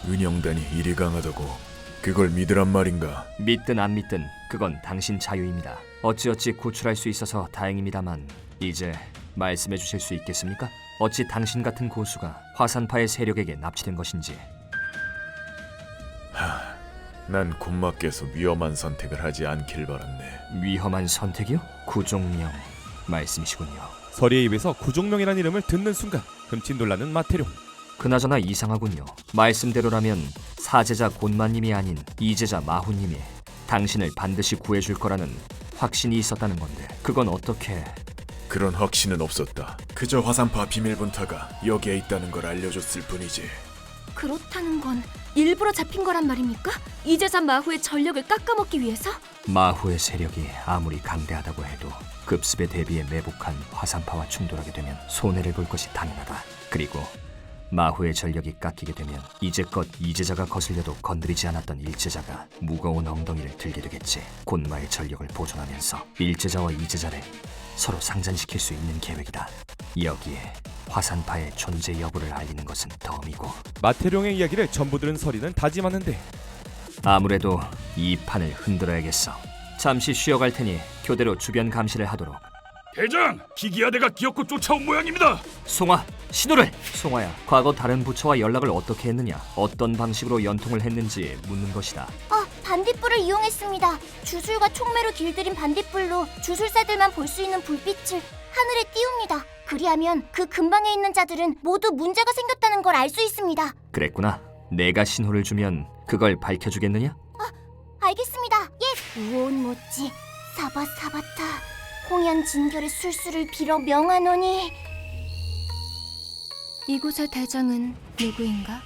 Speaker 7: 은영단이 이리 강하다고 그걸 믿으란 말인가?
Speaker 1: 믿든 안 믿든 그건 당신 자유입니다. 어찌어찌 구출할 수 있어서 다행입니다만 이제 말씀해 주실 수 있겠습니까? 어찌 당신 같은 고수가 화산파의 세력에게 납치된 것인지.
Speaker 7: 난 곤마께서 위험한 선택을 하지 않길 바랐네.
Speaker 1: 위험한 선택이요? 구종명 말씀이시군요.
Speaker 2: 서리의 입에서 구종명이라는 이름을 듣는 순간 흠칫 놀라는 마테룡.
Speaker 1: 그나저나 이상하군요. 말씀대로라면 사제자 곤마님이 아닌 이제자 마후님이 당신을 반드시 구해줄 거라는 확신이 있었다는 건데 그건 어떻게...
Speaker 7: 그런 확신은 없었다. 그저 화산파 비밀분타가 여기에 있다는 걸 알려줬을 뿐이지.
Speaker 5: 그렇다는 건 일부러 잡힌 거란 말입니까? 이제자 마후의 전력을 깎아먹기 위해서?
Speaker 1: 마후의 세력이 아무리 강대하다고 해도 급습에 대비해 매복한 화산파와 충돌하게 되면 손해를 볼 것이 당연하다. 그리고 마후의 전력이 깎이게 되면 이제껏 이제자가 거슬려도 건드리지 않았던 일제자가 무거운 엉덩이를 들게 되겠지. 곤마의 전력을 보존하면서 일제자와 이제자를 서로 상잔시킬 수 있는 계획이다. 여기에 화산파의 존재 여부를 알리는 것은 덤이고.
Speaker 2: 마테룡의 이야기를 전부 들은 서리는 다짐하는데
Speaker 1: 아무래도 이 판을 흔들어야겠어. 잠시 쉬어갈 테니 교대로 주변 감시를 하도록.
Speaker 3: 대장! 기기야대가 기어코 쫓아온 모양입니다.
Speaker 1: 송아, 신호를! 송아야, 과거 다른 부처와 연락을 어떻게 했느냐? 어떤 방식으로 연통을 했는지 묻는 것이다.
Speaker 10: 반딧불을 이용했습니다. 주술과 촉매로 길들인 반딧불로 주술사들만 볼 수 있는 불빛을 하늘에 띄웁니다. 그리하면 그 근방에 있는 자들은 모두 문제가 생겼다는 걸 알 수 있습니다.
Speaker 1: 그랬구나. 내가 신호를 주면 그걸 밝혀주겠느냐?
Speaker 10: 알겠습니다. 예. 우온 모찌 사바사바타 홍연 진결의 술수를 빌어 명하노니.
Speaker 5: 이곳의 대장은 누구인가?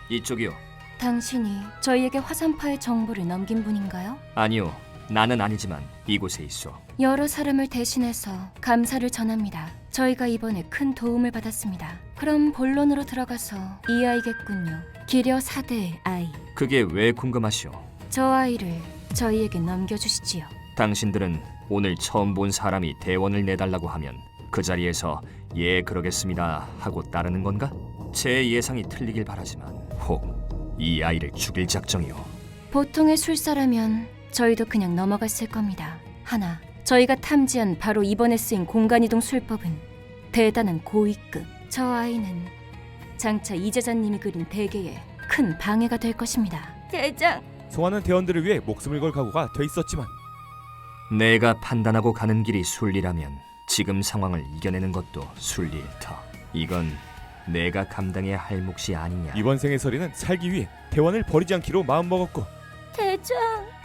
Speaker 1: 이쪽이요.
Speaker 5: 당신이 저희에게 화산파의 정보를 넘긴 분인가요?
Speaker 1: 아니요. 나는 아니지만 이곳에 있어.
Speaker 5: 여러 사람을 대신해서 감사를 전합니다. 저희가 이번에 큰 도움을 받았습니다. 그럼 본론으로 들어가서 이 아이겠군요. 기려 4대의 아이.
Speaker 1: 그게 왜 궁금하시오?
Speaker 5: 저 아이를 저희에게 넘겨주시지요.
Speaker 1: 당신들은 오늘 처음 본 사람이 대원을 내달라고 하면 그 자리에서 예 그러겠습니다 하고 따르는 건가? 제 예상이 틀리길 바라지만 혹 이 아이를 죽일 작정이오.
Speaker 5: 보통의 술사라면 저희도 그냥 넘어갔을 겁니다. 하나, 저희가 탐지한 바로 이번에 쓰인 공간이동 술법은 대단한 고위급. 저 아이는 장차 이제자님이 그린 대계에 큰 방해가 될 것입니다. 대장!
Speaker 2: 송아는 대원들을 위해 목숨을 걸 각오가 돼 있었지만
Speaker 1: 내가 판단하고 가는 길이 순리라면 지금 상황을 이겨내는 것도 순리일 터. 이건 내가 감당해야 할 몫이 아니냐.
Speaker 2: 이번 생의 서리는 살기 위해 대원을 버리지 않기로 마음먹었고
Speaker 10: 대장,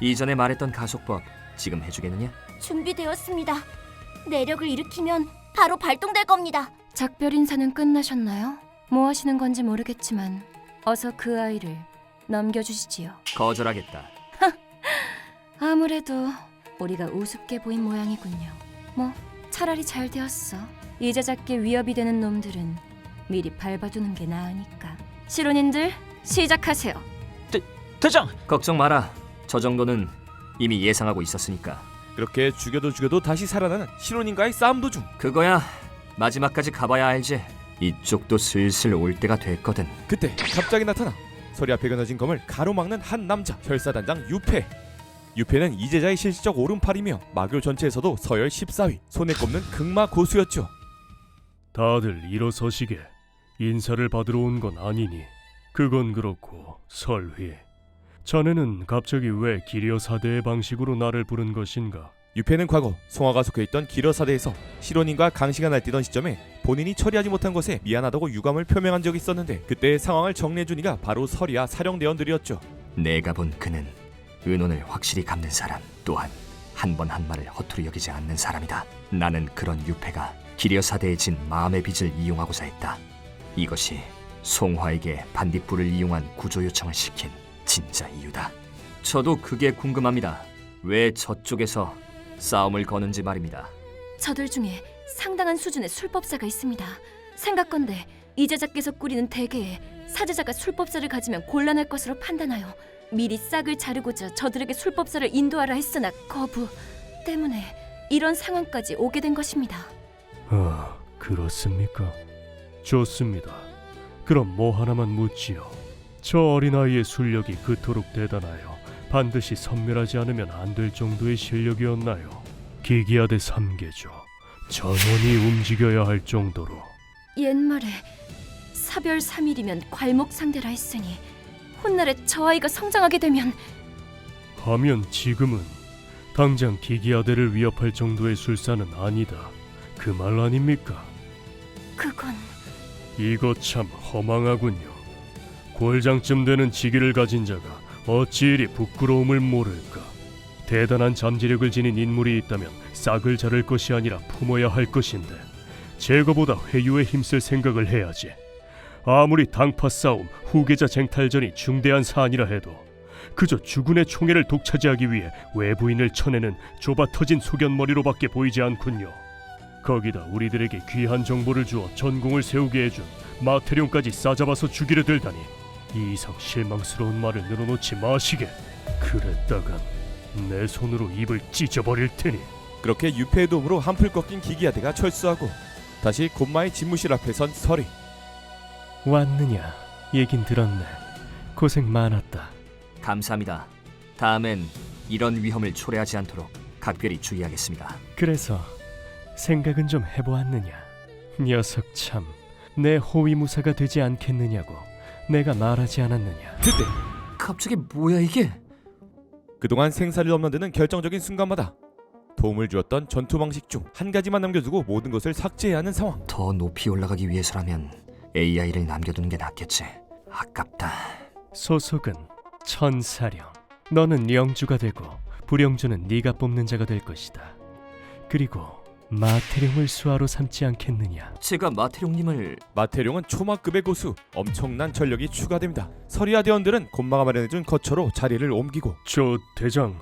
Speaker 1: 이전에 말했던 가속법 지금 해주겠느냐?
Speaker 10: 준비되었습니다. 내력을 일으키면 바로 발동될 겁니다.
Speaker 5: 작별 인사는 끝나셨나요? 뭐 하시는 건지 모르겠지만 어서 그 아이를 넘겨주시지요.
Speaker 1: 거절하겠다.
Speaker 5: 아무래도 우리가 우습게 보인 모양이군요. 뭐 차라리 잘 되었어. 이제작게 위협이 되는 놈들은 미리 밟아두는 게 나으니까. 실혼인들 시작하세요.
Speaker 11: 대장!
Speaker 1: 걱정 마라. 저 정도는 이미 예상하고 있었으니까.
Speaker 2: 그렇게 죽여도 다시 살아나는 신혼인과의 싸움 도중
Speaker 1: 그거야 마지막까지 가봐야 알지. 이쪽도 슬슬 올 때가 됐거든.
Speaker 2: 그때 갑자기 나타나 서리 앞에 겨눠진 검을 가로막는 한 남자, 혈사단장 유패. 유패는 이제자의 실질적 오른팔이며 마교 전체에서도 서열 14위, 손에 꼽는 극마 고수였죠.
Speaker 8: 다들 일어서시게. 인사를 받으러 온 건 아니니. 그건 그렇고 설휘, 자네는 갑자기 왜 기려 사대의 방식으로 나를 부른 것인가?
Speaker 2: 유패는 과거 송화가 속해있던 기러사대에서 실원인과 강시가 날뛰던 시점에 본인이 처리하지 못한 것에 미안하다고 유감을 표명한 적이 있었는데 그때의 상황을 정리해준 이가 바로 서리와 사령대원들이었죠.
Speaker 1: 내가 본 그는 은혼을 확실히 갚는 사람, 또한 한 번 한 말을 허투루 여기지 않는 사람이다. 나는 그런 유패가 기려사대에 진 마음의 빚을 이용하고자 했다. 이것이 송화에게 반딧불을 이용한 구조 요청을 시킨 진짜 이유다. 저도 그게 궁금합니다. 왜 저쪽에서 싸움을 거는지 말입니다.
Speaker 5: 저들 중에 상당한 수준의 술법사가 있습니다. 생각건대 이제자께서 꾸리는 대계에 사제자가 술법사를 가지면 곤란할 것으로 판단하여 미리 싹을 자르고자 저들에게 술법사를 인도하라 했으나 거부 때문에 이런 상황까지 오게 된 것입니다.
Speaker 8: 아, 그렇습니까? 좋습니다. 그럼 뭐 하나만 묻지요. 저 어린아이의 술력이 그토록 대단하여 반드시 섬멸하지 않으면 안 될 정도의 실력이었나요? 기기하대 3계죠. 전원이 움직여야 할 정도로.
Speaker 5: 옛말에 사별 3일이면 괄목상대라 했으니 훗날에 저 아이가 성장하게 되면
Speaker 8: 하면 지금은 당장 기기하대를 위협할 정도의 술사는 아니다. 그 말 아닙니까?
Speaker 5: 그건
Speaker 8: 이거 참 허망하군요. 골장쯤 되는 직위를 가진 자가 어찌 이리 부끄러움을 모를까. 대단한 잠재력을 지닌 인물이 있다면 싹을 자를 것이 아니라 품어야 할 것인데 제거보다 회유에 힘쓸 생각을 해야지. 아무리 당파 싸움, 후계자 쟁탈전이 중대한 사안이라 해도 그저 주군의 총애를 독차지하기 위해 외부인을 쳐내는 좁아터진 소견머리로밖에 보이지 않군요. 거기다 우리들에게 귀한 정보를 주어 전공을 세우게 해준 마태룡까지 싸잡아서 죽이려 들다니 이 이상 실망스러운 말을 늘어놓지 마시게. 그랬다간 내 손으로 입을 찢어버릴 테니.
Speaker 2: 그렇게 유패의 도움으로 한풀 꺾인 기기하대가 철수하고 다시 곤마의 집무실 앞에 선 서리.
Speaker 8: 왔느냐? 얘긴 들었네. 고생 많았다.
Speaker 1: 감사합니다. 다음엔 이런 위험을 초래하지 않도록 각별히 주의하겠습니다.
Speaker 8: 그래서 생각은 좀 해보았느냐? 녀석 참 내 호위무사가 되지 않겠느냐고 내가 말하지 않았느냐?
Speaker 2: 그때
Speaker 1: 갑자기 뭐야 이게?
Speaker 2: 그동안 생사를 넘나드는 결정적인 순간마다 도움을 주었던 전투 방식 중 한 가지만 남겨두고 모든 것을 삭제해야 하는 상황.
Speaker 1: 더 높이 올라가기 위해서라면 AI를 남겨두는 게 낫겠지. 아깝다.
Speaker 8: 소속은 천사령. 너는 영주가 되고 불영주는 네가 뽑는 자가 될 것이다. 그리고 마태룡을 수하로 삼지 않겠느냐?
Speaker 1: 제가 마태룡님을
Speaker 2: 마태룡은 초마급의 고수, 엄청난 전력이 추가됩니다. 서리아 대원들은 곤마가 마련해준 거처로 자리를 옮기고
Speaker 8: 저 대장,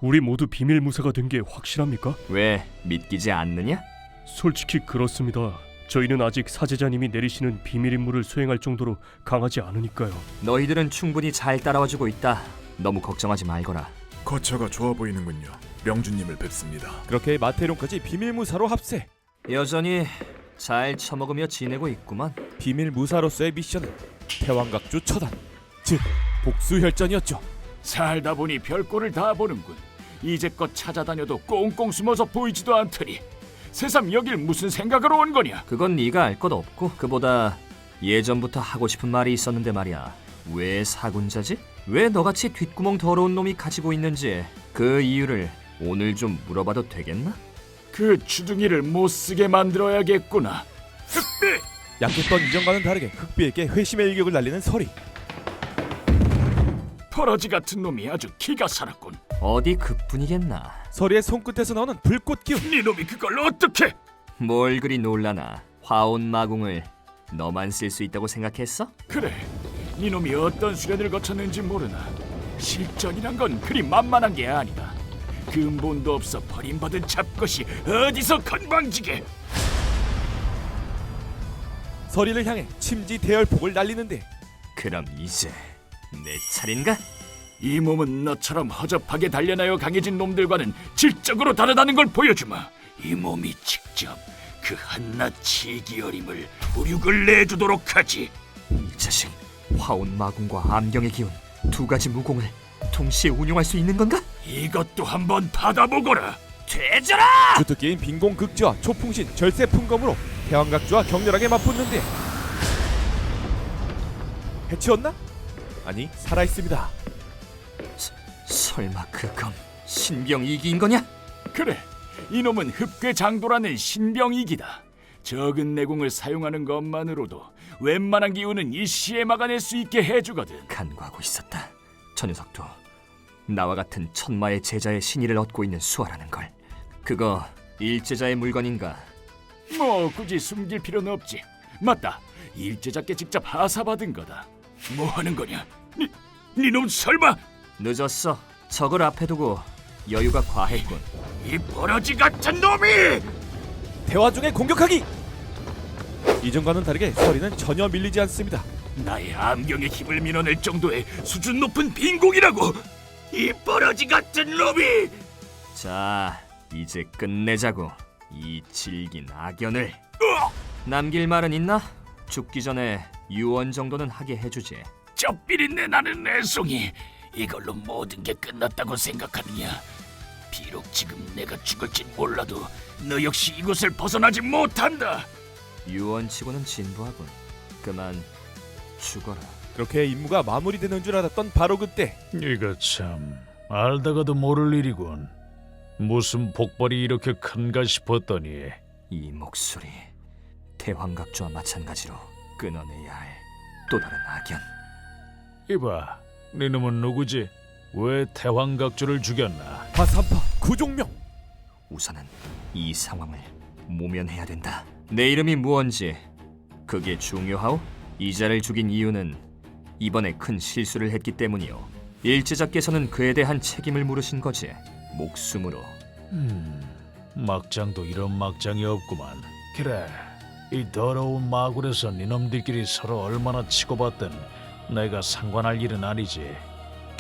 Speaker 8: 우리 모두 비밀 무사가 된 게 확실합니까?
Speaker 1: 왜 믿기지 않느냐?
Speaker 8: 솔직히 그렇습니다. 저희는 아직 사제자님이 내리시는 비밀 임무를 수행할 정도로 강하지 않으니까요.
Speaker 1: 너희들은 충분히 잘 따라와주고 있다. 너무 걱정하지 말거라.
Speaker 12: 거처가 좋아 보이는군요. 명주님을 뵙습니다.
Speaker 2: 그렇게 마태룡까지 비밀무사로 합세.
Speaker 1: 여전히 잘 처먹으며 지내고 있구만.
Speaker 2: 비밀무사로서의 미션은 태왕각주 처단, 즉 복수혈전이었죠.
Speaker 4: 살다 보니 별꼴을 다 보는군. 이제껏 찾아다녀도 꽁꽁 숨어서 보이지도 않더니 새삼 여길 무슨 생각으로 온 거냐?
Speaker 1: 그건 네가 알 것 없고, 그보다 예전부터 하고 싶은 말이 있었는데 말이야. 왜 사군자지? 왜 너같이 뒷구멍 더러운 놈이 가지고 있는지 그 이유를 오늘 좀 물어봐도 되겠나?
Speaker 4: 그 주둥이를 못 쓰게 만들어야겠구나. 흑비!
Speaker 2: 약했던 이전과는 다르게 흑비에게 회심의 일격을 날리는 서리.
Speaker 4: 버러지 같은 놈이 아주 기가 살았군.
Speaker 1: 어디 그뿐이겠나.
Speaker 2: 서리의 손끝에서 나오는 불꽃 기운.
Speaker 4: 네 놈이 그걸 어떻게?
Speaker 1: 뭘 그리 놀라나. 화온 마궁을 너만 쓸 수 있다고 생각했어?
Speaker 4: 그래, 네 놈이 어떤 수련을 거쳤는지 모르나 실전이란 건 그리 만만한 게 아니다. 근본도 없어 버림받은 잡것이 어디서 건방지게.
Speaker 2: 서리를 향해 침지 대열폭을 날리는데
Speaker 1: 그럼 이제 내 차례인가?
Speaker 4: 이 몸은 너처럼 허접하게 단련하여 강해진 놈들과는 질적으로 다르다는 걸 보여주마. 이 몸이 직접 그 한낱 치기어림을 우륙을 내주도록 하지.
Speaker 1: 이 자식, 화온 마궁과 암경의 기운 두 가지 무공을 동시에 운용할 수 있는 건가?
Speaker 4: 이것도 한번 받아보거라.
Speaker 1: 되져라!
Speaker 2: 주특기인 빈공 극지와 초풍신 절세 풍검으로 태왕각주와 격렬하게 맞붙는데 해치웠나? 아니, 살아있습니다.
Speaker 1: 설마 그건 신병 이기인 거냐?
Speaker 4: 그래, 이놈은 흡괴장도라는 신병이기다. 적은 내공을 사용하는 것만으로도 웬만한 기운은 일시에 막아낼 수 있게 해주거든.
Speaker 1: 간과하고 있었다. 저 녀석도 나와 같은 천마의 제자의 신의를 얻고 있는 수하라는 걸. 그거 일제자의 물건인가?
Speaker 4: 뭐 굳이 숨길 필요는 없지. 맞다, 일제자께 직접 하사받은 거다. 뭐 하는 거냐? 니놈 설마?
Speaker 1: 늦었어. 적을 앞에 두고 여유가 과했군.
Speaker 4: 이 버러지 같은 놈이!
Speaker 2: 대화 중에 공격하기! 이전과는 다르게 서리는 전혀 밀리지 않습니다.
Speaker 4: 나의 암경의 힘을 밀어낼 정도의 수준 높은 빈공이라고! 이 버러지 같은 놈이!
Speaker 1: 자, 이제 끝내자고. 이 질긴 악연을. 남길 말은 있나? 죽기 전에 유언 정도는 하게 해주지.
Speaker 4: 저 비린내 나는 애송이, 이걸로 모든 게 끝났다고 생각하느냐? 비록 지금 내가 죽을진 몰라도 너 역시 이곳을 벗어나지 못한다.
Speaker 1: 유언치고는 진부하군. 그만 죽어라.
Speaker 2: 그렇게 임무가 마무리되는 줄 알았던 바로 그때
Speaker 7: 이거 참 알다가도 모를 일이군. 무슨 복벌이 이렇게 큰가 싶었더니
Speaker 1: 이 목소리, 대황각주와 마찬가지로 끊어내야 할 또 다른 악연.
Speaker 7: 이봐, 네 놈은 누구지? 왜 태왕각주를 죽였나?
Speaker 2: 화산파 구종명.
Speaker 1: 우선은 이 상황을 모면해야 된다. 내 이름이 무언지 그게 중요하오? 이자를 죽인 이유는 이번에 큰 실수를 했기 때문이오. 일제자께서는 그에 대한 책임을 물으신 거지. 목숨으로.
Speaker 7: 막장도 이런 막장이 없구만. 그래, 이 더러운 마굴에서 니놈들끼리 서로 얼마나 치고받든 내가 상관할 일은 아니지.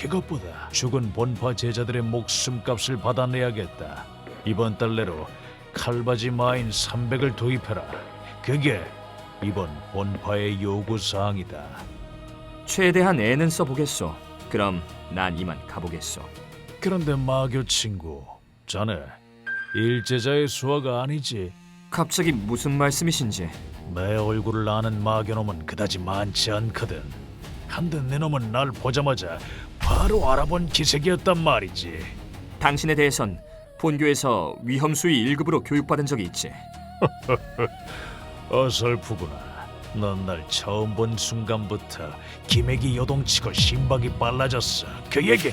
Speaker 7: 그것보다 죽은 본파 제자들의 목숨값을 받아내야겠다. 이번 달 내로 칼바지 마인 300을 도입해라. 그게 이번 본파의 요구사항이다.
Speaker 1: 최대한 애는 써보겠소. 그럼 난 이만 가보겠소.
Speaker 7: 그런데 마교 친구, 자네 일제자의 수하가 아니지?
Speaker 1: 갑자기 무슨 말씀이신지.
Speaker 7: 내 얼굴을 아는 마교놈은 그다지 많지 않거든. 한데 내 놈은 날 보자마자 바로 알아본 기색이었단 말이지.
Speaker 1: 당신에 대해선 본교에서 위험수위 1급으로 교육받은 적이 있지.
Speaker 7: 어설프구나. 넌 날 처음 본 순간부터 기맥이 요동치고 심박이 빨라졌어. 그 얘긴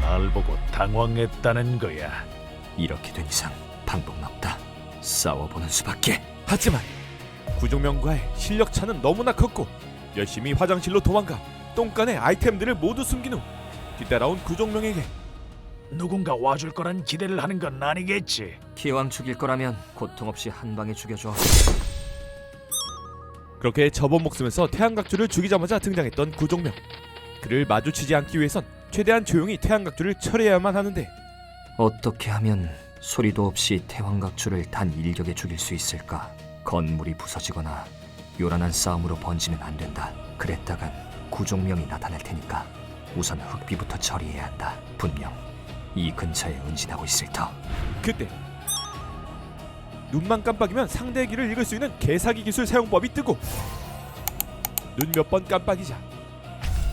Speaker 7: 날 보고 당황했다는 거야.
Speaker 1: 이렇게 된 이상 방법은 없다. 싸워보는 수밖에.
Speaker 2: 하지만 구종명과의 실력 차는 너무나 컸고 열심히 화장실로 도망가 똥간에 아이템들을 모두 숨긴 후 뒤따라온 구종명에게
Speaker 7: 누군가 와줄 거란 기대를 하는 건 아니겠지.
Speaker 6: 기왕 죽일 거라면 고통 없이 한 방에 죽여줘.
Speaker 2: 그렇게 접어먹으면서 태양각주를 죽이자마자 등장했던 구종명. 그를 마주치지 않기 위해선 최대한 조용히 태양각주를 처리해야만 하는데
Speaker 6: 어떻게 하면 소리도 없이 태왕각주를 단 일격에 죽일 수 있을까? 건물이 부서지거나 요란한 싸움으로 번지면 안 된다. 그랬다간 구종명이 나타날 테니까 우선 흑비부터 처리해야 한다. 분명 이 근처에 운진하고 있을 터.
Speaker 2: 그때 눈만 깜빡이면 상대의 길을 읽을 수 있는 개사기 기술 사용법이 뜨고 눈 몇 번 깜빡이자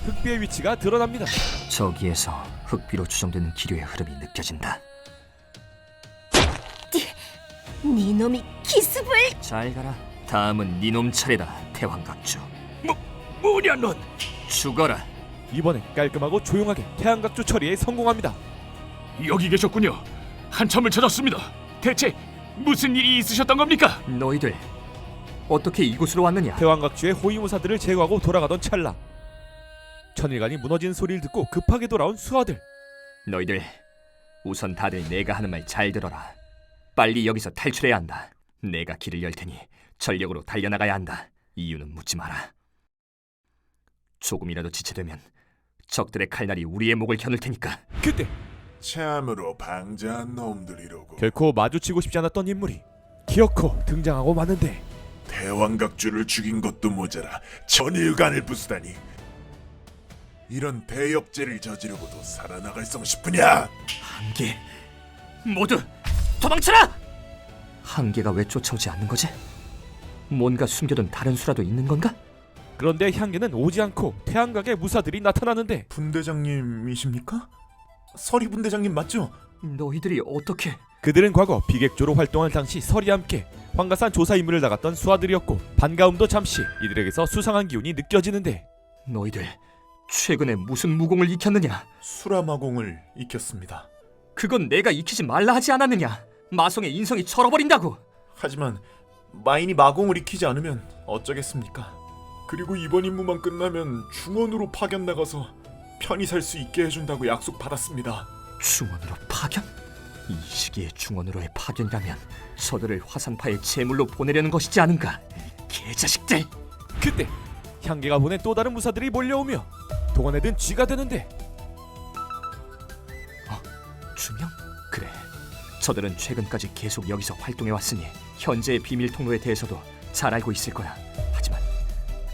Speaker 2: 흑비의 위치가 드러납니다.
Speaker 6: 저기에서 흑비로 추정되는 기류의 흐름이 느껴진다.
Speaker 5: 네 놈이 기습을.
Speaker 6: 잘 가라. 다음은 네놈 차례다. 태왕각주.
Speaker 3: 뭐냐 넌?
Speaker 6: 죽어라.
Speaker 2: 이번엔 깔끔하고 조용하게 태양각주 처리에 성공합니다.
Speaker 4: 여기 계셨군요. 한참을 찾았습니다. 대체 무슨 일이 있으셨던 겁니까?
Speaker 6: 너희들 어떻게 이곳으로 왔느냐?
Speaker 2: 태왕각주의 호위무사들을 제거하고 돌아가던 찰나 천일관이 무너진 소리를 듣고 급하게 돌아온 수하들.
Speaker 1: 너희들 우선 다들 내가 하는 말 잘 들어라. 빨리 여기서 탈출해야 한다. 내가 길을 열 테니 전력으로 달려나가야 한다. 이유는 묻지 마라. 조금이라도 지체되면 적들의 칼날이 우리의 목을 겨눌 테니까.
Speaker 2: 그때
Speaker 12: 참으로 방자한 놈들이로고.
Speaker 2: 결코 마주치고 싶지 않았던 인물이 기어코 등장하고 마는데
Speaker 12: 대왕각주를 죽인 것도 모자라 전일관을 부수다니. 이런 대역죄를 저지르고도 살아나갈 성 싶으냐?
Speaker 1: 한계 모두 도망쳐라!
Speaker 6: 한계가 왜 쫓아오지 않는 거지? 뭔가 숨겨둔 다른 수라도 있는 건가?
Speaker 2: 그런데 향계는 오지 않고 태양각의 무사들이 나타나는데
Speaker 12: 분대장님이십니까? 서리 분대장님 맞죠?
Speaker 6: 너희들이 어떻게...
Speaker 2: 그들은 과거 비객조로 활동할 당시 서리와 함께 황가산 조사 임무를 나갔던 수하들이었고 반가움도 잠시 이들에게서 수상한 기운이 느껴지는데
Speaker 1: 너희들 최근에 무슨 무공을 익혔느냐?
Speaker 12: 수라마공을 익혔습니다.
Speaker 1: 그건 내가 익히지 말라 하지 않았느냐? 마성의 인성이 철어버린다고.
Speaker 12: 하지만 마인이 마공을 익히지 않으면 어쩌겠습니까? 그리고 이번 임무만 끝나면 중원으로 파견 나가서 편히 살 수 있게 해준다고 약속받았습니다.
Speaker 1: 중원으로 파견? 이 시기에 중원으로의 파견이라면 저들을 화산파의 제물로 보내려는 것이지 않은가? 이 개자식들!
Speaker 2: 그때 향계가 보낸 또 다른 무사들이 몰려오며 동원에 든 쥐가 되는데
Speaker 1: 주명? 그래. 저들은 최근까지 계속 여기서 활동해왔으니 현재의 비밀 통로에 대해서도 잘 알고 있을 거야. 하지만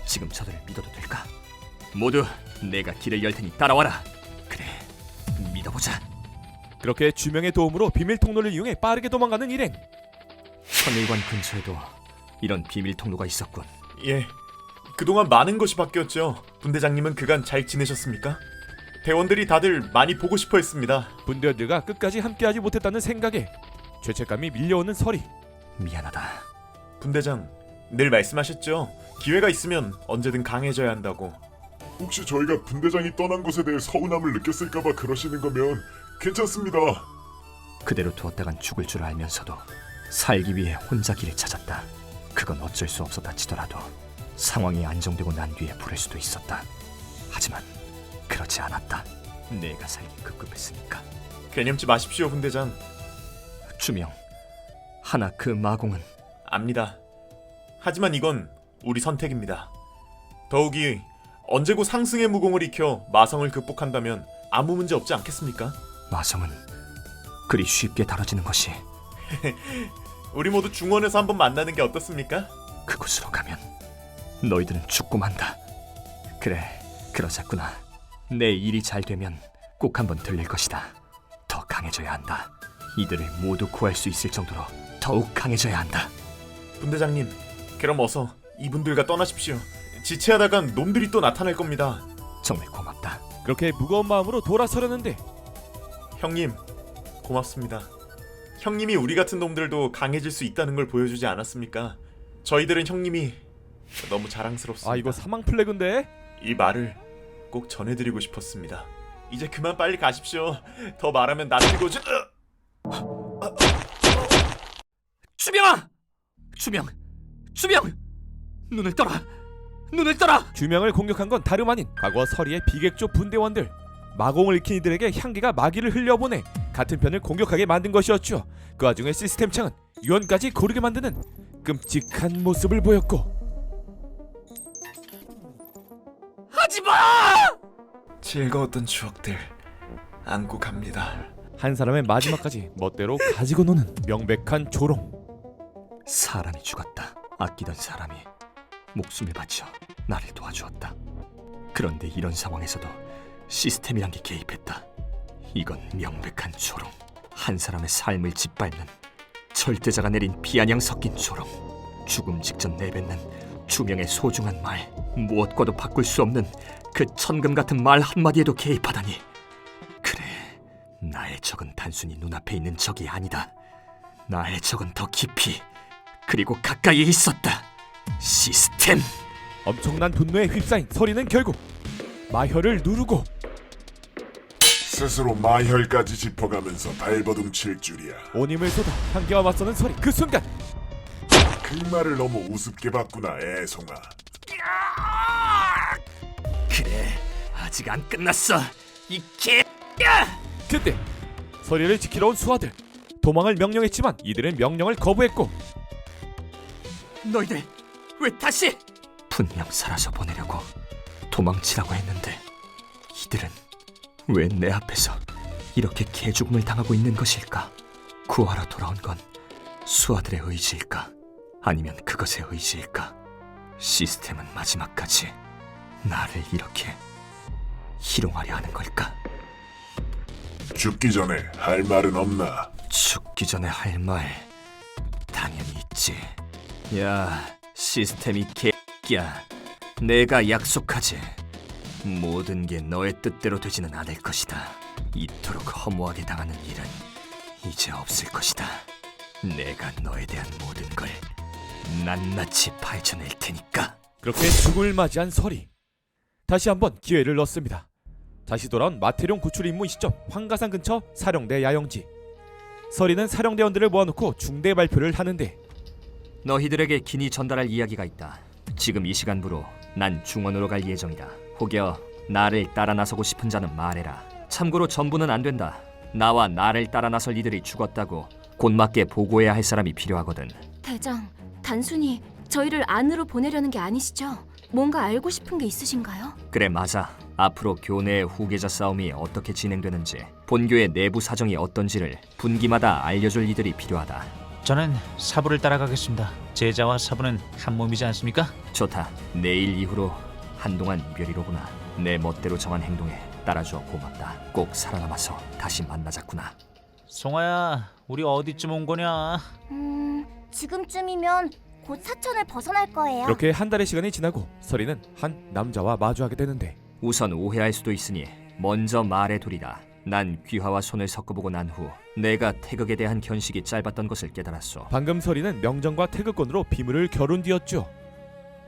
Speaker 1: 지금 저들을 믿어도 될까? 모두 내가 길을 열 테니 따라와라. 그래, 믿어보자.
Speaker 2: 그렇게 주명의 도움으로 비밀 통로를 이용해 빠르게 도망가는 일행.
Speaker 1: 천일관 근처에도 이런 비밀 통로가 있었군.
Speaker 12: 예, 그동안 많은 것이 바뀌었죠. 분대장님은 그간 잘 지내셨습니까? 대원들이 다들 많이 보고 싶어 했습니다.
Speaker 2: 분대원들과 끝까지 함께하지 못했다는 생각에 죄책감이 밀려오는 서리.
Speaker 1: 미안하다.
Speaker 12: 분대장, 늘 말씀하셨죠. 기회가 있으면 언제든 강해져야 한다고.
Speaker 13: 혹시 저희가 분대장이 떠난 것에 대해 서운함을 느꼈을까봐 그러시는 거면 괜찮습니다.
Speaker 1: 그대로 두었다간 죽을 줄 알면서도 살기 위해 혼자 길을 찾았다. 그건 어쩔 수 없었다 치더라도 상황이 안정되고 난 뒤에 부를 수도 있었다. 하지만 그렇지 않았다. 내가 살기 급급했으니까.
Speaker 12: 개념치 마십시오, 분대장.
Speaker 1: 주명, 하나 그 마공은
Speaker 12: 압니다. 하지만 이건 우리 선택입니다. 더욱이 언제고 상승의 무공을 익혀 마성을 극복한다면 아무 문제 없지 않겠습니까?
Speaker 1: 마성은 그리 쉽게 다뤄지는 것이.
Speaker 12: 우리 모두 중원에서 한번 만나는 게 어떻습니까?
Speaker 1: 그곳으로 가면 너희들은 죽고 만다. 그래, 그러자꾸나. 내 일이 잘 되면 꼭 한번 들릴 것이다. 더 강해져야 한다. 이들을 모두 구할 수 있을 정도로 더욱 강해져야 한다.
Speaker 12: 분대장님, 그럼 어서 이분들과 떠나십시오. 지체하다간 놈들이 또 나타날 겁니다.
Speaker 1: 정말 고맙다.
Speaker 2: 그렇게 무거운 마음으로 돌아서려는데
Speaker 12: 형님, 고맙습니다. 형님이 우리 같은 놈들도 강해질 수 있다는 걸 보여주지 않았습니까? 저희들은 형님이 너무 자랑스럽습니다.
Speaker 2: 아, 이거 사망 플래그인데?
Speaker 12: 이 말을 꼭 전해드리고 싶었습니다. 이제 그만 빨리 가십시오. 더 말하면 나 죽어지...
Speaker 1: 주명아! 주명! 눈을 떠라!
Speaker 2: 주명을 공격한 건 다름 아닌 과거 서리의 비객조 분대원들. 마공을 익힌 이들에게 향기가 마기를 흘려보내 같은 편을 공격하게 만든 것이었죠. 그 와중에 시스템 창은 유언까지 고르게 만드는 끔찍한 모습을 보였고,
Speaker 1: 하지마!
Speaker 12: 즐거웠던 추억들 안고 갑니다.
Speaker 2: 한 사람의 마지막까지 멋대로 가지고 노는 명백한 조롱.
Speaker 1: 사람이 죽었다. 아끼던 사람이 목숨을 바쳐 나를 도와주었다. 그런데 이런 상황에서도 시스템이란 게 개입했다. 이건 명백한 조롱. 한 사람의 삶을 짓밟는 절대자가 내린 비아냥 섞인 조롱. 죽음 직전 내뱉는 주명의 소중한 말, 무엇과도 바꿀 수 없는 그 천금 같은 말 한마디에도 개입하다니. 그래, 나의 적은 단순히 눈앞에 있는 적이 아니다. 나의 적은 더 깊이, 그리고 가까이에 있었다. 시스템!
Speaker 2: 엄청난 분노에 휩싸인 서리는 결국 마혈을 누르고
Speaker 13: 스스로 마혈까지 짚어가면서 발버둥 칠 줄이야.
Speaker 2: 온 힘을 쏟아 향기와 맞서는 서리. 그 순간
Speaker 13: 그 말을 너무 우습게 봤구나, 애송아.
Speaker 1: 그래, 아직 안 끝났어. 이 개야!
Speaker 2: 그때 서리를 지키러 온 수하들. 도망을 명령했지만 이들은 명령을 거부했고,
Speaker 1: 너희들 왜 다시? 분명 살아서 보내려고 도망치라고 했는데 이들은 왜 내 앞에서 이렇게 개죽음을 당하고 있는 것일까? 구하러 돌아온 건 수하들의 의지일까? 아니면 그것의 의지일까? 시스템은 마지막까지 나를 이렇게 희롱하려 하는 걸까?
Speaker 13: 죽기 전에 할 말은 없나?
Speaker 1: 죽기 전에 할 말 당연히 있지. 야, 시스템이 개야. 내가 약속하지. 모든 게 너의 뜻대로 되지는 않을 것이다. 이토록 허무하게 당하는 일은 이제 없을 것이다. 내가 너에 대한 모든 걸 낱낱이 파헤쳐낼 테니까.
Speaker 2: 그렇게 죽음을 맞이한 서리. 다시 한번 기회를 넣습니다. 다시 돌아온 마태룡 구출 임무 시점 황가산 근처 사령대 야영지. 서리는 사령대원들을 모아놓고 중대 발표를 하는데,
Speaker 6: 너희들에게 긴히 전달할 이야기가 있다. 지금 이 시간부로 난 중원으로 갈 예정이다. 혹여 나를 따라 나서고 싶은 자는 말해라. 참고로 전부는 안 된다. 나와 나를 따라 나설 이들이 죽었다고 곧맞게 보고해야 할 사람이 필요하거든.
Speaker 5: 대장, 단순히 저희를 안으로 보내려는 게 아니시죠? 뭔가 알고 싶은 게 있으신가요?
Speaker 6: 그래, 맞아. 앞으로 교내의 후계자 싸움이 어떻게 진행되는지, 본교의 내부 사정이 어떤지를 분기마다 알려줄 이들이 필요하다.
Speaker 11: 저는 사부를 따라가겠습니다. 제자와 사부는 한 몸이지 않습니까?
Speaker 6: 좋다. 내일 이후로 한동안 이별이로구나. 내 멋대로 정한 행동에 따라줘 고맙다. 꼭 살아남아서 다시 만나자꾸나.
Speaker 11: 송아야, 우리 어디쯤 온 거냐?
Speaker 10: 지금쯤이면 곧 사천을 벗어날 거예요.
Speaker 2: 그렇게 한 달의 시간이 지나고 서리는 한 남자와 마주하게 되는데,
Speaker 6: 우선 오해할 수도 있으니 먼저 말해두리라. 난 귀하와 손을 섞어보고 난 후 내가 태극에 대한 견식이 짧았던 것을 깨달았소.
Speaker 2: 방금 서리는 명정과 태극권으로 비물을 겨룬 뒤였죠.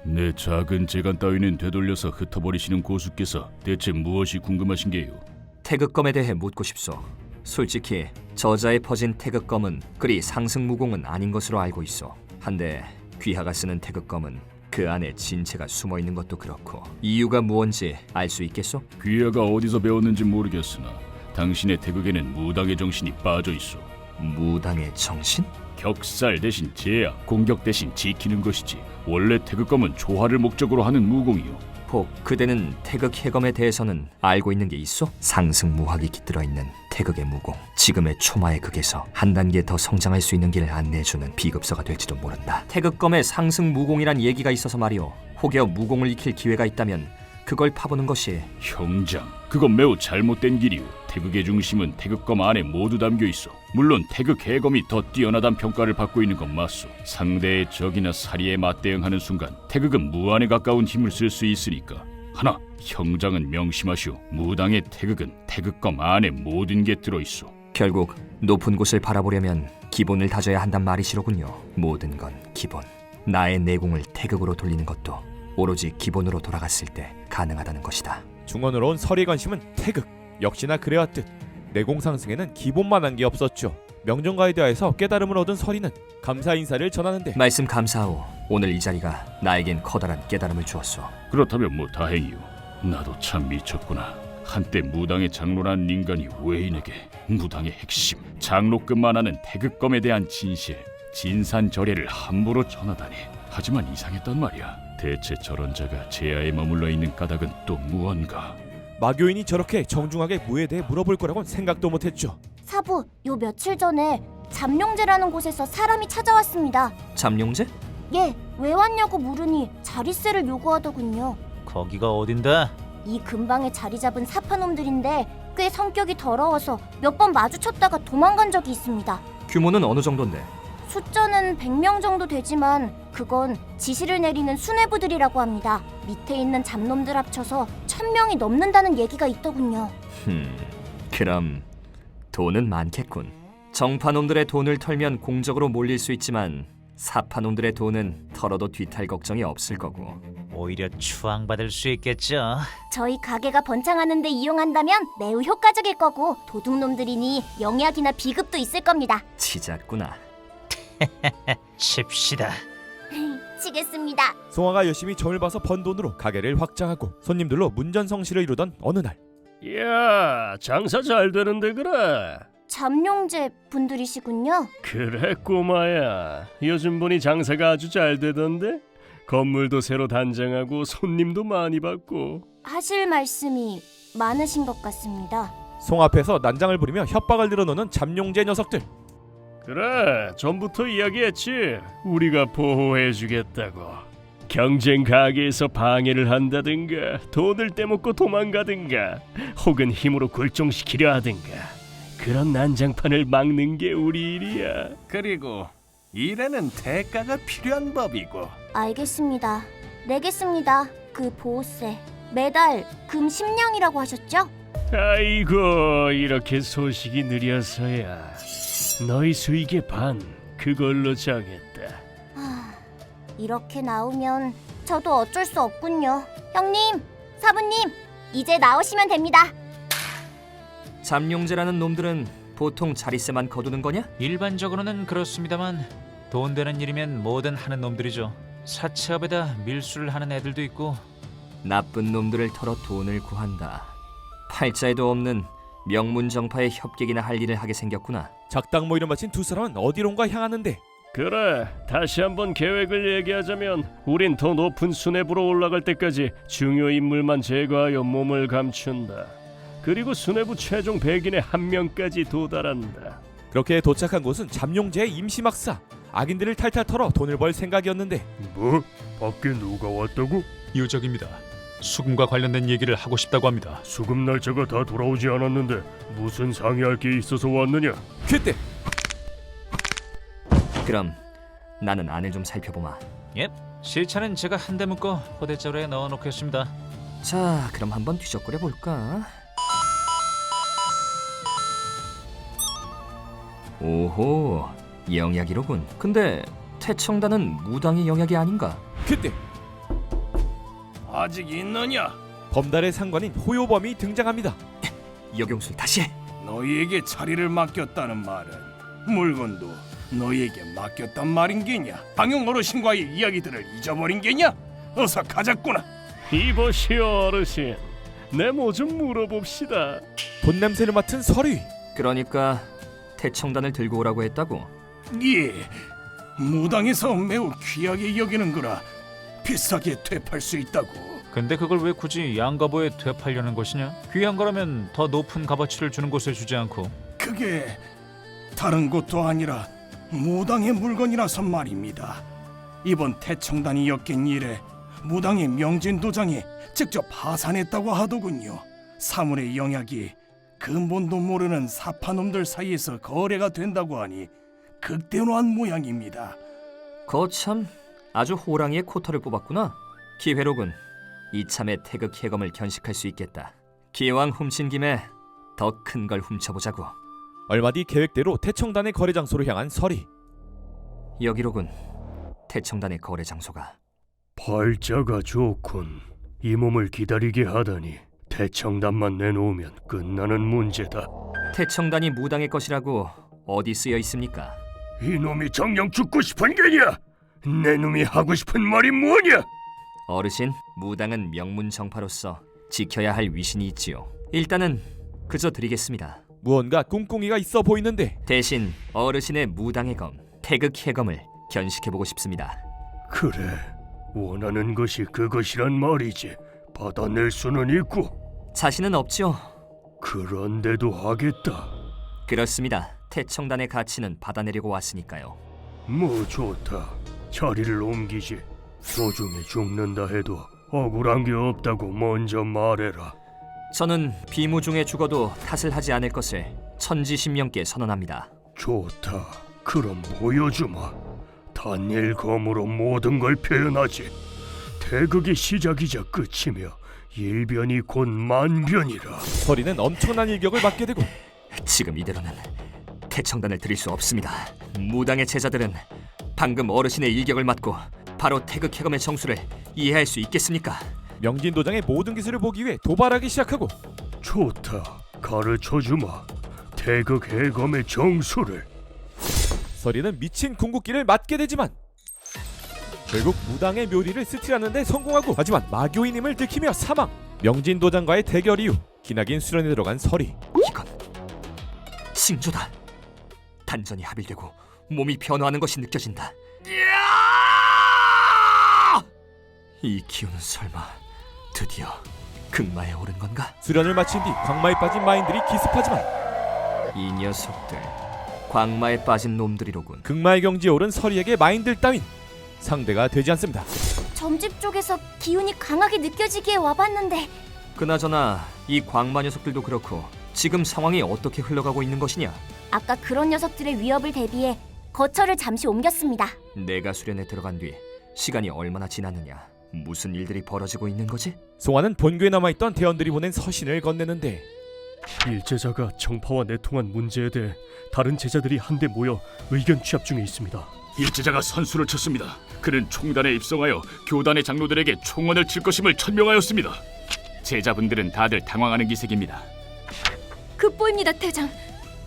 Speaker 3: 내 작은 재간 따위는 되돌려서 흩어버리시는 고수께서 대체 무엇이 궁금하신 게요?
Speaker 6: 태극검에 대해 묻고 싶소. 솔직히 저자에 퍼진 태극검은 그리 상승무공은 아닌 것으로 알고 있어. 한데 귀하가 쓰는 태극검은 그 안에 진체가 숨어있는 것도 그렇고, 이유가 무언지 알 수 있겠소?
Speaker 3: 귀하가 어디서 배웠는지 모르겠으나 당신의 태극에는 무당의 정신이 빠져 있어.
Speaker 6: 무당의 정신?
Speaker 3: 격살 대신 제약, 공격 대신 지키는 것이지. 원래 태극검은 조화를 목적으로 하는 무공이요.
Speaker 6: 혹 그대는 태극 해검에 대해서는 알고 있는 게 있어? 상승무학이 깃들어 있는 태극의 무공, 지금의 초마의 극에서 한 단계 더 성장할 수 있는 길을 안내해주는 비급서가 될지도 모른다. 태극검에 상승무공이란 얘기가 있어서 말이오. 혹여 무공을 익힐 기회가 있다면 그걸 파보는 것이...
Speaker 3: 형장, 그건 매우 잘못된 길이오. 태극의 중심은 태극검 안에 모두 담겨 있어. 물론 태극 해검이 더 뛰어나단 평가를 받고 있는 건 맞소. 상대의 적이나 사리에 맞대응하는 순간 태극은 무한에 가까운 힘을 쓸 수 있으니까. 하나, 형장은 명심하시오. 무당의 태극은 태극검 안에 모든 게 들어있어.
Speaker 6: 결국 높은 곳을 바라보려면 기본을 다져야 한단 말이시로군요. 모든 건 기본. 나의 내공을 태극으로 돌리는 것도 오로지 기본으로 돌아갔을 때 가능하다는 것이다.
Speaker 2: 중원으로 온 서리의 관심은 태극. 역시나 그래왔듯 내공 상승에는 기본만 한 게 없었죠. 명정가에 대하여서 깨달음을 얻은 서리는 감사 인사를 전하는데
Speaker 6: 말씀 감사하오. 오늘 이 자리가 나에겐 커다란 깨달음을 주었소.
Speaker 3: 그렇다면 뭐 다행이요. 나도 참 미쳤구나. 한때 무당의 장로라는 인간이 외인에게 무당의 핵심, 장로급만 하는 태극검에 대한 진실, 진산절예를 함부로 전하다니. 하지만 이상했단 말이야. 대체 저런 자가 제야에 머물러 있는 까닭은 또 무언가?
Speaker 2: 마교인이 저렇게 정중하게 무에 대해 물어볼 거라곤 생각도 못했죠.
Speaker 10: 사부, 요 며칠 전에 잠룡제라는 곳에서 사람이 찾아왔습니다.
Speaker 6: 잠룡제?
Speaker 10: 예, 왜 왔냐고 물으니 자리세를 요구하더군요.
Speaker 11: 거기가 어딘데?
Speaker 10: 이 근방에 자리 잡은 사파놈들인데 꽤 성격이 더러워서 몇 번 마주쳤다가 도망간 적이 있습니다.
Speaker 6: 규모는 어느 정도인데?
Speaker 10: 숫자는 100명 정도 되지만 그건 지시를 내리는 수뇌부들이라고 합니다. 밑에 있는 잡놈들 합쳐서 1000명이 넘는다는 얘기가 있더군요.
Speaker 6: 그럼 돈은 많겠군. 정파놈들의 돈을 털면 공적으로 몰릴 수 있지만 사파놈들의 돈은 털어도 뒤탈 걱정이 없을 거고.
Speaker 11: 오히려 추앙받을 수 있겠죠.
Speaker 10: 저희 가게가 번창하는 데 이용한다면 매우 효과적일 거고 도둑놈들이니 영약이나 비급도 있을 겁니다.
Speaker 6: 치잤구나.
Speaker 11: 칩시다.
Speaker 10: 치겠습니다.
Speaker 2: 송아가 열심히 점을 봐서 번 돈으로 가게를 확장하고 손님들로 문전성시를 이루던 어느 날,
Speaker 8: 야, 장사 잘 되는데 그래.
Speaker 10: 잠룡제 분들이시군요.
Speaker 8: 그래 꼬마야, 요즘 보니 장사가 아주 잘 되던데. 건물도 새로 단장하고 손님도 많이 받고.
Speaker 10: 하실 말씀이 많으신 것 같습니다.
Speaker 2: 송 앞에서 난장을 부리며 협박을 늘어놓는 잠룡제 녀석들.
Speaker 8: 그래, 전부터 이야기했지. 우리가 보호해주겠다고. 경쟁 가게에서 방해를 한다든가, 돈을 떼먹고 도망가든가, 혹은 힘으로 굴종시키려 하든가, 그런 난장판을 막는 게 우리 일이야.
Speaker 9: 그리고 일에는 대가가 필요한 법이고.
Speaker 10: 알겠습니다. 내겠습니다. 그 보호세 매달 금 10냥이라고 하셨죠?
Speaker 8: 아이고, 이렇게 소식이 느려서야. 너희 수익의 반 그걸로 정했다.
Speaker 10: 이렇게 나오면 저도 어쩔 수 없군요. 형님, 사부님, 이제 나오시면 됩니다.
Speaker 6: 잠룡제라는 놈들은 보통 자리세만 거두는 거냐?
Speaker 11: 일반적으로는 그렇습니다만 돈 되는 일이면 뭐든 하는 놈들이죠. 사채업에다 밀수를 하는 애들도 있고.
Speaker 6: 나쁜 놈들을 털어 돈을 구한다. 팔자에도 없는 명문정파의 협객이나 할 일을 하게 생겼구나.
Speaker 2: 작당 모의를 마친 두 사람은 어디론가 향하는데,
Speaker 8: 그래, 다시 한번 계획을 얘기하자면 우린 더 높은 수뇌부로 올라갈 때까지 중요 인물만 제거하여 몸을 감춘다. 그리고 수뇌부 최종 100인의 1명까지 도달한다.
Speaker 2: 그렇게 도착한 곳은 잠룡제의 임시막사. 악인들을 탈탈 털어 돈을 벌 생각이었는데.
Speaker 8: 뭐? 밖에 누가 왔다고?
Speaker 14: 유적입니다. 수금과 관련된 얘기를 하고 싶다고 합니다.
Speaker 8: 수금 날짜가 다 돌아오지 않았는데 무슨 상의할 게 있어서 왔느냐?
Speaker 2: 그때
Speaker 6: 그럼 나는 안을 좀 살펴보마.
Speaker 11: 예, 실차는 제가 한 대 묶어 포대자루에 넣어놓겠습니다.
Speaker 6: 자, 그럼 한번 뒤적거려 볼까? 오호, 영약이로군. 근데 태청단은 무당의 영약이 아닌가?
Speaker 2: 그때
Speaker 9: 아직 있느냐?
Speaker 2: 범달의 상관인 호요범이 등장합니다.
Speaker 6: 여경술 다시 해.
Speaker 9: 너희에게 자리를 맡겼다는 말은 물건도 너희에게 맡겼단 말인 게냐? 방영 어르신과의 이야기들을 잊어버린 게냐? 어서 가자꾸나.
Speaker 8: 이보시오 어르신, 내 뭐 좀 물어봅시다.
Speaker 2: 돈 냄새를 맡은 서리.
Speaker 6: 그러니까 태청단을 들고 오라고 했다고?
Speaker 9: 예, 무당에서 매우 귀하게 여기는 거라 비싸게 되팔 수 있다고.
Speaker 11: 근데 그걸 왜 굳이 양가보에 되팔려는 것이냐? 귀한 거라면 더 높은 값어치를 주는 곳에 주지 않고.
Speaker 9: 그게 다른 곳도 아니라 무당의 물건이라서 말입니다. 이번 태청단이 엮인 일에 무당의 명진도장이 직접 파산했다고 하더군요. 사물의 영약이 근본도 모르는 사파놈들 사이에서 거래가 된다고 하니 극대노한 모양입니다.
Speaker 6: 거참, 아주 호랑이의 코털을 뽑았구나. 기회로군. 이참에 태극 해검을 견식할 수 있겠다. 기왕 훔친 김에 더 큰 걸 훔쳐보자고.
Speaker 2: 얼마 뒤 계획대로 태청단의 거래 장소로 향한 서리.
Speaker 6: 여기로군. 태청단의 거래 장소가.
Speaker 8: 팔자가 좋군. 이 몸을 기다리게 하다니. 태청단만 내놓으면 끝나는 문제다.
Speaker 6: 태청단이 무당의 것이라고 어디 쓰여 있습니까?
Speaker 9: 이놈이 정녕 죽고 싶은 게냐? 내 놈이 하고 싶은 말이 뭐냐?
Speaker 6: 어르신, 무당은 명문정파로서 지켜야 할 위신이 있지요. 일단은 그저 드리겠습니다.
Speaker 2: 무언가 꿍꿍이가 있어 보이는데
Speaker 6: 대신 어르신의 무당의 검, 태극해검을 견식해보고 싶습니다.
Speaker 9: 그래, 원하는 것이 그것이란 말이지. 받아낼 수는 있고.
Speaker 6: 자신은 없지요.
Speaker 9: 그런데도 하겠다.
Speaker 6: 그렇습니다. 태청단의 가치는 받아내려고 왔으니까요.
Speaker 9: 뭐 좋다. 자리를 옮기지. 도중에 죽는다 해도 억울한 게 없다고 먼저 말해라.
Speaker 6: 저는 비무 중에 죽어도 탓을 하지 않을 것을 천지신명께 선언합니다.
Speaker 9: 좋다. 그럼 보여주마. 단일 검으로 모든 걸 표현하지. 태극의 시작이자 끝이며 일변이 곧 만변이라.
Speaker 2: 서리는 엄청난 일격을 맞게 되고
Speaker 6: 지금 이대로는 태청단을 드릴 수 없습니다. 무당의 제자들은 방금 어르신의 일격을 맞고 바로 태극해검의 정수를 이해할 수 있겠습니까?
Speaker 2: 명진도장의 모든 기술을 보기 위해 도발하기 시작하고
Speaker 9: 좋다. 가르쳐주마. 태극해검의 정수를.
Speaker 2: 서리는 미친 궁극기를 맞게 되지만 결국 무당의 묘리를 스틸하는데 성공하고, 하지만 마교인임을 들키며 사망. 명진도장과의 대결 이후 기나긴 수련에 들어간 서리.
Speaker 6: 이건 징조다. 단전이 합일되고 몸이 변화하는 것이 느껴진다. 이 기운은 설마 드디어 극마에 오른 건가?
Speaker 2: 수련을 마친 뒤 광마에 빠진 마인들이 기습하지만
Speaker 6: 이 녀석들 광마에 빠진 놈들이로군.
Speaker 2: 극마의 경지에 오른 서리에게 마인들 따윈 상대가 되지 않습니다.
Speaker 10: 점집 쪽에서 기운이 강하게 느껴지기에 와봤는데
Speaker 6: 그나저나 이 광마 녀석들도 그렇고 지금 상황이 어떻게 흘러가고 있는 것이냐?
Speaker 10: 아까 그런 녀석들의 위협을 대비해 거처를 잠시 옮겼습니다.
Speaker 6: 내가 수련에 들어간 뒤 시간이 얼마나 지났느냐? 무슨 일들이 벌어지고 있는 거지?
Speaker 2: 송환은 본교에 남아있던 대원들이 보낸 서신을 건네는데
Speaker 8: 일제자가 정파와 내통한 문제에 대해 다른 제자들이 한데 모여 의견 취합 중에 있습니다.
Speaker 4: 일제자가 선수를 쳤습니다. 그는 총단에 입성하여 교단의 장로들에게 총언을 칠 것임을 천명하였습니다. 제자분들은 다들 당황하는 기색입니다.
Speaker 5: 급보입니다, 대장.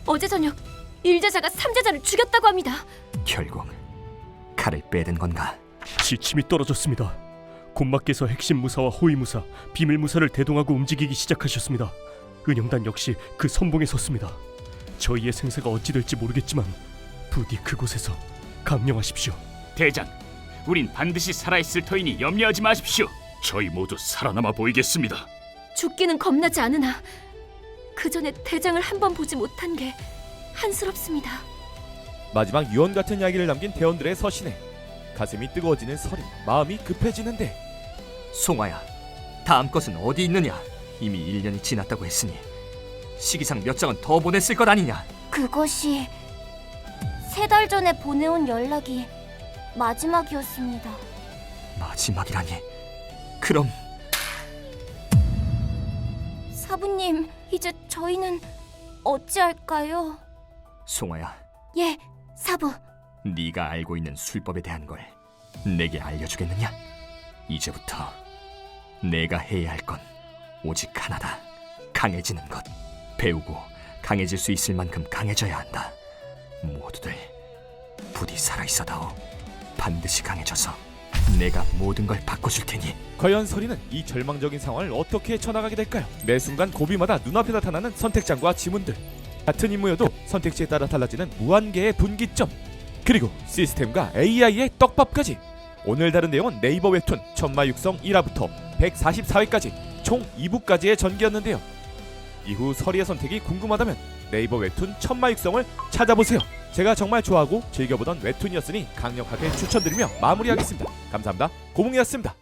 Speaker 5: 어제 저녁 일제자가 삼제자를 죽였다고 합니다.
Speaker 6: 결국 칼을 빼든 건가?
Speaker 8: 지침이 떨어졌습니다. 곤마께서 핵심 무사와 호위 무사, 비밀 무사를 대동하고 움직이기 시작하셨습니다. 은영단 역시 그 선봉에 섰습니다. 저희의 생사가 어찌 될지 모르겠지만 부디 그곳에서 강령하십시오.
Speaker 4: 대장, 우린 반드시 살아있을 터이니 염려하지 마십시오. 저희 모두 살아남아 보이겠습니다.
Speaker 5: 죽기는 겁나지 않으나 그 전에 대장을 한 번 보지 못한 게 한스럽습니다.
Speaker 2: 마지막 유언 같은 이야기를 남긴 대원들의 서신에 가슴이 뜨거워지는 서리. 마음이 급해지는데
Speaker 6: 송아야, 다음 것은 어디 있느냐? 이미 1년이 지났다고 했으니 시기상 몇 장은 더 보냈을 것 아니냐?
Speaker 10: 그것이 3달 전에 보내온 연락이 마지막이었습니다.
Speaker 6: 마지막이라니? 그럼
Speaker 10: 사부님, 이제 저희는 어찌할까요?
Speaker 6: 송아야,
Speaker 10: 예, 사부.
Speaker 6: 네가 알고 있는 술법에 대한 걸 내게 알려주겠느냐? 이제부터 내가 해야 할 건 오직 하나다. 강해지는 것. 배우고 강해질 수 있을 만큼 강해져야 한다. 모두들 부디 살아있어다오. 반드시 강해져서 내가 모든 걸 바꿔줄 테니.
Speaker 2: 과연 서리는 이 절망적인 상황을 어떻게 헤쳐나가게 될까요? 매 순간 고비마다 눈앞에 나타나는 선택장과 지문들. 같은 임무여도 선택지에 따라 달라지는 무한계의 분기점, 그리고 시스템과 AI의 떡밥까지. 오늘 다룬 내용은 네이버 웹툰 천마육성 1화부터 144회까지 총 2부까지의 전기였는데요. 이후 서리의 선택이 궁금하다면 네이버 웹툰 천마육성을 찾아보세요. 제가 정말 좋아하고 즐겨보던 웹툰이었으니 강력하게 추천드리며 마무리하겠습니다. 감사합니다. 고몽이었습니다.